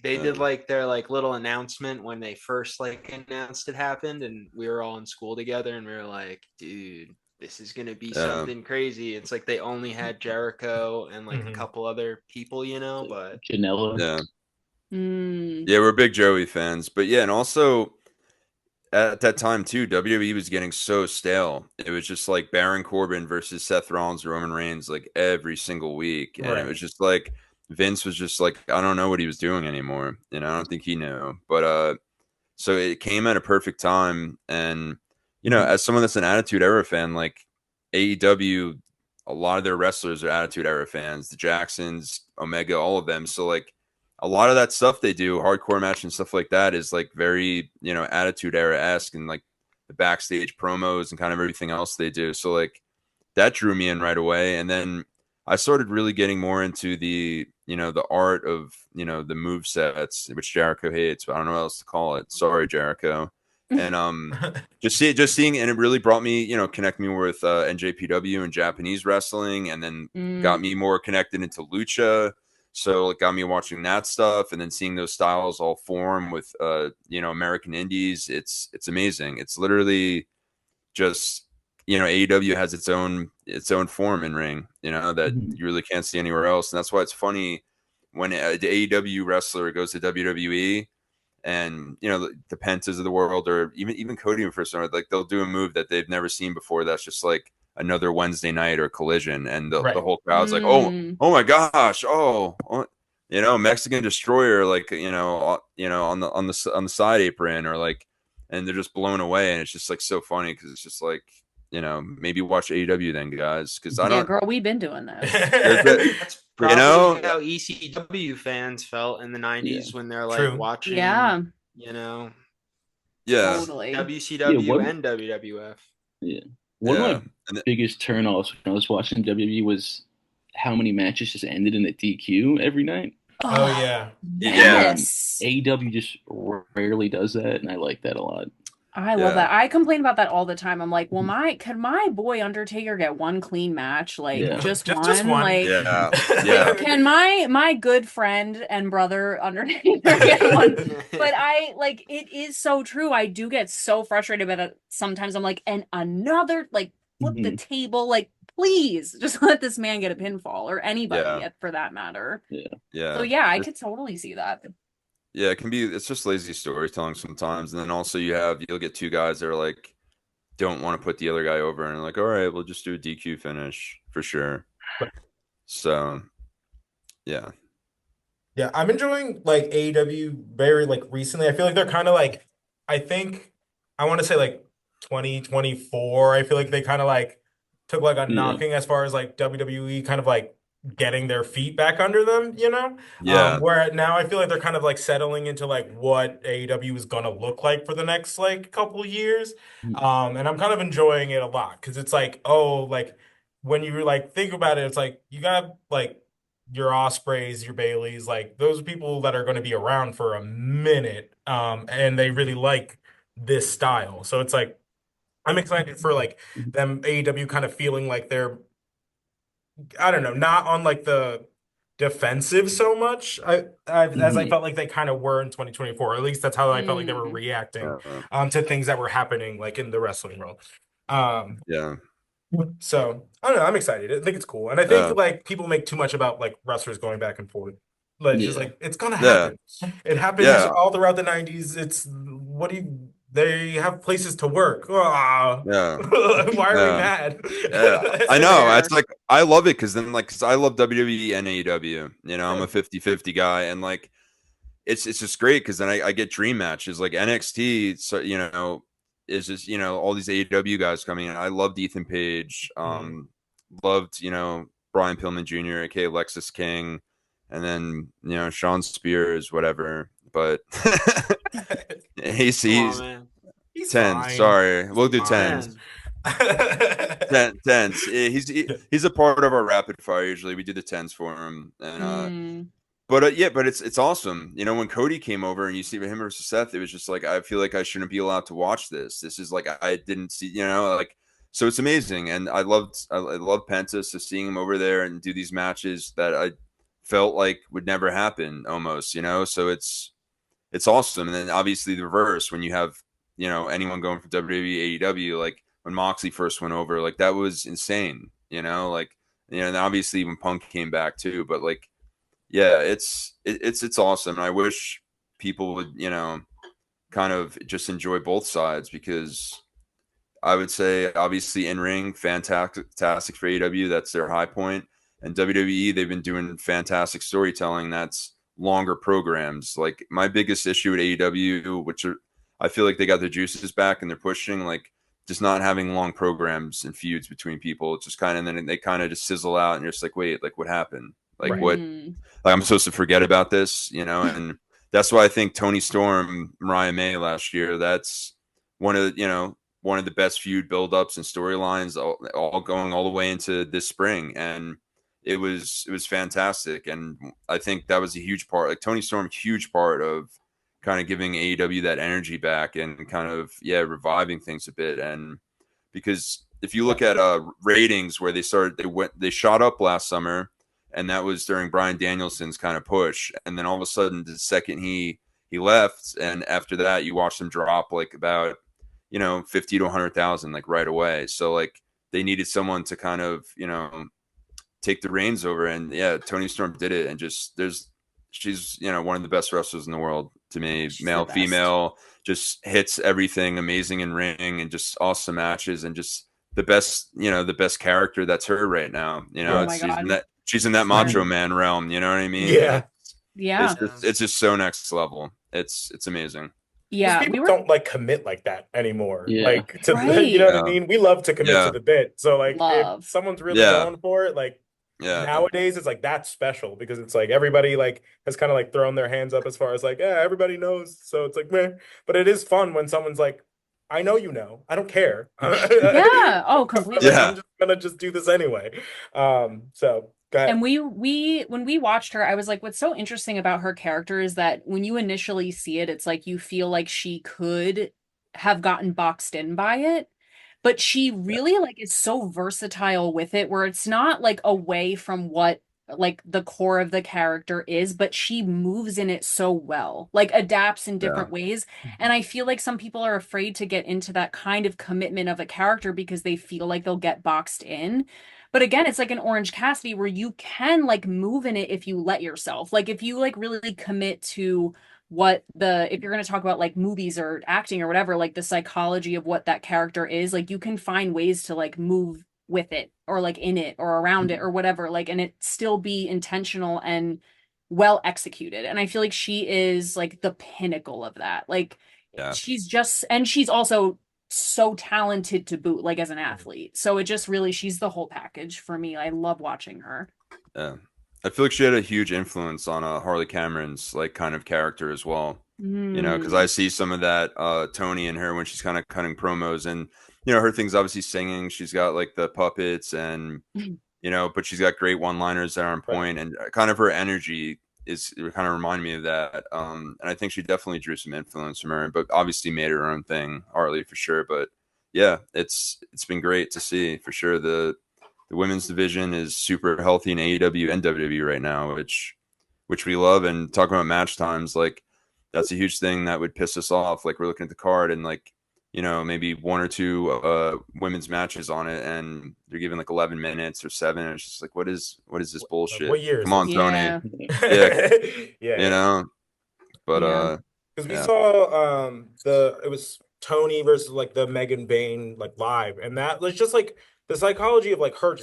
they
yeah,
did like their like little announcement when they first like announced it happened and we were all in school together and we were like, dude, this is gonna be
yeah,
something crazy. It's like they only had Jericho and like a
Mhm.
couple other people,
Like
but
Janela.
yeah.
Mm.
Yeah, we're big Joey fans, but yeah, and also at that time too, WWE was getting so stale. It was just like Baron Corbin versus Seth Rollins, Roman Reigns, like every single week, and it was
Right.
just like Vince was just like, I don't know what he was doing anymore. You know, I don't think he knew. But so it came at a perfect time, and
Mhm.
as someone that's an Attitude Era fan, like AEW, a lot of their wrestlers are Attitude Era fans. The Jacksons, Omega, all of them. So like a lot of that stuff they do, hardcore match and stuff like that, is like very Attitude Era esque, and like the backstage promos and kind of everything else they do. So like that drew me in right away, and then I started really getting more into the art of the move sets, which Jericho hates, but I don't know what else to call it. Sorry, Jericho. And just seeing, and it really brought me, connect me with NJPW and Japanese wrestling, and then got
Mm.
me more connected into lucha. So it got me watching that stuff, and then seeing those styles all form with American indies. It's amazing. It's literally just AEW has its own form in ring, that
Mhm.
you really can't see anywhere else, and that's why it's funny when the AEW wrestler goes to WWE, and the Pentas of the world, or even Cody and first like they'll do a move that they've never seen before. That's just like another Wednesday night or collision, and the
Right.
whole crowd's like,
Mm.
oh my gosh, Mexican Destroyer, like on the side apron, or like, and they're just blown away, and it's just like so funny because it's just like maybe watch AEW then, guys, because I
Yeah,
don't.
girl, we've been doing this.
that's
You
probably
know,
how ECW fans felt in the
Yeah.
90s when they're like
True.
watching,
Yeah,
you know,
yeah,
totally.
Yeah.
WCW
One.
and WWF.
Yeah. One of
yeah,
my
and
biggest turnoffs when I was watching WWE was how many matches just ended in a DQ every night.
Oh
Oh,
yeah.
yeah,
yes.
AEW just rarely does that, and I like that a lot.
I love
yeah,
that. I complain about that all the time. I'm like, well, could my boy Undertaker get one clean match? Like
Yeah.
just
Just
one?
one.
Like
yeah, yeah,
can my good friend and brother Undertaker get one? But I like it is so true. I do get so frustrated about it. Sometimes I'm like, and another like flip the
Mhm.
table, like please just let this man get a pinfall or anybody
yeah,
for that matter.
Yeah.
So
yeah.
yeah, I could totally see that.
Yeah, it can be. It's just lazy storytelling sometimes, and then also you'll get two guys that are like don't want to put the other guy over, and like, all right, we'll just do a DQ finish for sure. So yeah,
Yeah, I'm enjoying like AEW very like recently. I feel like they're kind of like I think I want to say like 2024. I feel like they kind of like took like a
Yeah.
knocking as far as like WWE kind of like getting their feet back under them, you know?
yeah,
Where now I feel like they're kind of like settling into like what AEW is gonna look like for the next like couple years.
Mhm.
And I'm kind of enjoying it a lot because it's like, oh, like when you like think about it, it's like you got like your Ospreys, your Baileys, like those people that are going to be around for a minute, and they really like this style. So it's like I'm excited for like them AEW kind of feeling like they're I don't know, not on like the defensive so much. As I felt like they kind of were in 2024. At least that's how I felt like they were reacting to things that were happening like in the wrestling world.
Yeah.
So I don't know. I'm excited. I think it's cool, and I think like people make too much about like wrestlers going back and forth. Like just like it's gonna happen. It happens all throughout the 90s. It's what do you? They have places to work. Why are we mad?
I know. It's like I love it because then cause I love WWE and AEW. You know, I'm a 50-50 guy, and like it's just great because then I get dream matches like NXT. So you know, is just all these AEW guys coming in. I loved Ethan Page. Loved Brian Pillman Jr., aka Lexus King, and then Sean Spears, whatever. But he's 10.
Fine.
Sorry, we'll do 10. 10s. He's a part of our rapid fire. Usually we do the 10s for him, and but it's awesome. When Cody came over and you see him versus Seth, it was just like I feel like I shouldn't be allowed to watch this. This is like I didn't see, so it's amazing, and I loved Penta, so seeing him over there and do these matches that I felt like would never happen almost, so it's awesome. And then obviously the reverse when you have anyone going from WWE AEW, like when Moxley first went over, like that was insane, and obviously when Punk came back too, but like yeah, it's awesome. And I wish people would kind of just enjoy both sides, because I would say obviously in ring fantastic for AEW, that's their high point, and WWE they've been doing fantastic storytelling, that's longer programs. Like my biggest issue at AEW, I feel like they got their juices back and they're pushing like just not having long programs and feuds between people. It's just kind of, and then they kind of just sizzle out and you're just like, wait, like what happened? Like what, like I'm supposed to forget about this, and that's why I think Toni Storm, Mariah May last year, that's one of the best feud buildups and storylines, all going all the way into this spring. And it was fantastic. And I think that was a huge part, like Toni Storm, huge part of kind of giving AEW that energy back and kind of, reviving things a bit. And because if you look at ratings where they shot up last summer, and that was during Bryan Danielson's kind of push. And then all of a sudden, the second he left, and after that, you watch them drop like about 50 to 100,000 like right away. So like they needed someone to kind of take the reins over, and Toni Storm did it. And she's one of the best wrestlers in the world to me. She's male, female, just hits everything, amazing in ring, and just awesome matches, and just the best character that's her right now. She's in that Macho Man realm, you know what I mean?
Yeah.
It's just so next level. It's amazing.
Yeah, people don't like commit like that anymore. Like to you know what I mean? We love to commit to the bit. So like if someone's really going for it, like nowadays it's like that's special, because it's like everybody like has kind of like thrown their hands up as far as like, everybody knows. So it's like, meh. But it is fun when someone's like, I know I don't care.
Completely.
I'm just gonna do this anyway. So go ahead.
And when we watched her, I was like, what's so interesting about her character is that when you initially see it, it's like you feel like she could have gotten boxed in by it, but she really like is so versatile with it, where it's not like away from what like the core of the character is, but she moves in it so well, like adapts in different ways. And I feel like some people are afraid to get into that kind of commitment of a character because they feel like they'll get boxed in. But again, it's like an Orange Cassidy where you can like move in it if you let yourself. Like if you like really commit to if you're going to talk about like movies or acting or whatever, like the psychology of what that character is, like you can find ways to like move with it or like in it or around it or whatever, like, and it still be intentional and well executed. And I feel like she is like the pinnacle of that. Like she's also so talented to boot, like as an athlete. So it just really, she's the whole package for me. I love watching her.
Yeah. I feel like she had a huge influence on Harley Cameron's like kind of character as well. Because I see some of that Toni in her when she's kind of cutting promos, and her thing's obviously singing. She's got like the puppets and but she's got great one-liners that are on point, and kind of her energy kind of remind me of that. And I think she definitely drew some influence from her, but obviously made her own thing, Harley, for sure. But yeah, it's been great to see for sure. The the women's division is super healthy in AEW and WWE right now, which we love. And talking about match times, like that's a huge thing that would piss us off. Like we're looking at the card and like, you know, maybe 1 or 2 women's matches on it, and they're giving like 11 minutes or 7. And it's just like, what is this bullshit?
What year is
Come on,
this?
Tony.
Yeah.
You know, but
because we saw it was Tony versus like the Megan Bain like live, and that was just like the psychology of like her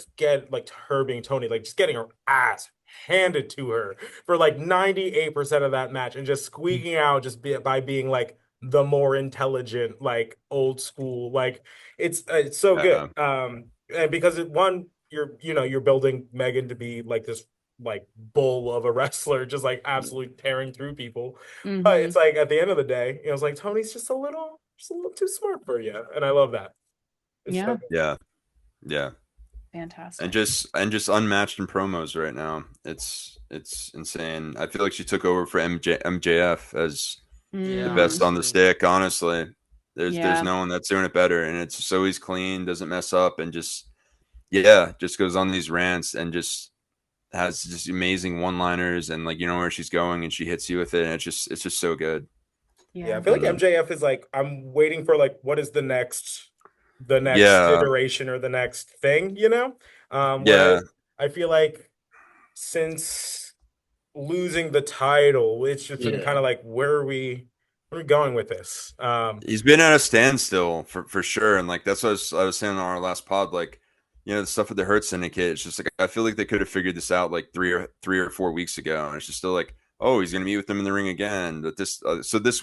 her being Tony, like just getting her ass handed to her for like 98% of that match and just squeaking out by being like the more intelligent, like old school, like it's so good. And because you're building Megan to be like this like bull of a wrestler, just like absolutely tearing through people. But it's like at the end of the day, it's like Tony's just a little too smart for you, and I love that.
Yeah.
Fantastic.
And just unmatched in promos right now. It's insane. I feel like she took over for MJF as the best on the stick. Honestly, there's no one that's doing it better, and it's just always clean, doesn't mess up, and just goes on these rants and just has just amazing one-liners, and like you know where she's going, and she hits you with it, and it's just so good.
I feel like MJF is like, I'm waiting for like what is the next iteration or the next thing, you know? I feel like since losing the title, it's just been kind of like, where are we going with this?
He's been at a standstill for sure, and like that's what I was saying on our last pod, like you know the stuff with the Hurt Syndicate. It's just like I feel like they could have figured this out like 3 or 4 weeks ago, and it's just still like, oh, he's gonna meet with them in the ring again. But this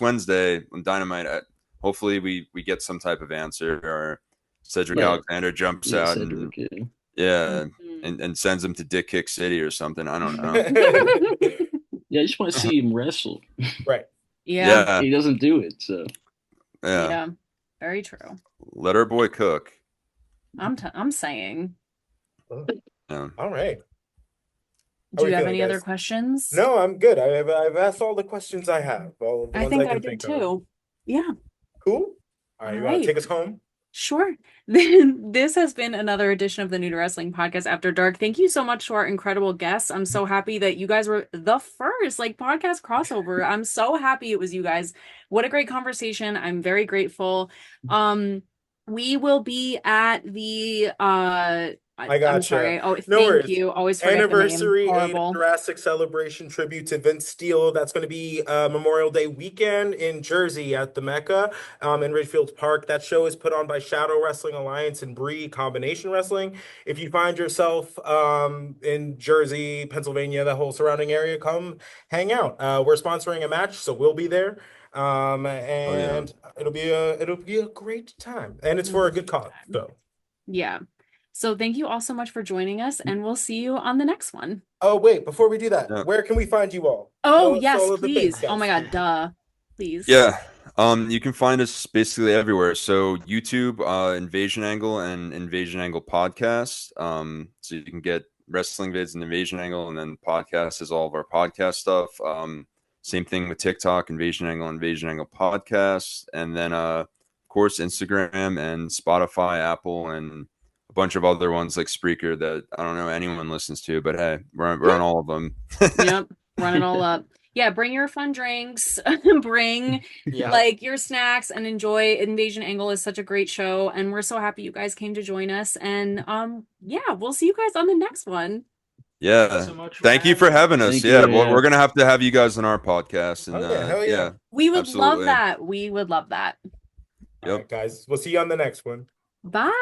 Wednesday on Dynamite, hopefully we get some type of answer, or Cedric Alexander jumps out and sends him to Dick Kick City or something. I don't know.
I just want to see him wrestle.
Right.
Yeah.
He doesn't do it, so.
Yeah. Very true.
Let our boy cook.
I'm saying.
All right.
Do you have any other questions?
No, I'm good. I've asked all the questions I have.
I think I did too. Yeah.
Cool. All right. You want to take us home?
Sure. Then this has been another edition of the New to Wrestling Podcast After Dark. Thank you so much to our incredible guests. I'm so happy that you guys were the first podcast crossover. I'm so happy it was you guys. What a great conversation. I'm very grateful. We will be at the I'm sorry. Oh, thank you. Always forget
Anniversary
the name.
Jurassic Celebration tribute to Vince Steele. That's going to be Memorial Day weekend in Jersey at the Mecca in Ridgefield Park. That show is put on by Shadow Wrestling Alliance and Bree Combination Wrestling. If you find yourself in Jersey, Pennsylvania, the whole surrounding area, come hang out. We're sponsoring a match, so we'll be there. It'll be a great time, and it's for a good cause. So
So thank you all so much for joining us, and we'll see you on the next one.
Oh wait, before we do that, where can we find you all?
Yes, please. Oh my god, duh, please.
You can find us basically everywhere. So YouTube, Invasion Angle and Invasion Angle Podcast. So you can get wrestling vids and Invasion Angle, and then podcast is all of our podcast stuff. Same thing with TikTok, Invasion Angle Podcast, and then of course Instagram and Spotify, Apple, and a bunch of other ones like Spreaker that I don't know anyone listens to, but hey, we're on all of them.
Yep, run it all up. Yeah, bring your fun drinks, bring like your snacks, and enjoy. Invasion Angle is such a great show, and we're so happy you guys came to join us. And we'll see you guys on the next one.
Thank you for having us. We're gonna have to have you guys on our podcast, and
we would love that. We would love that.
All right, guys, we'll see you on the next one.
Bye.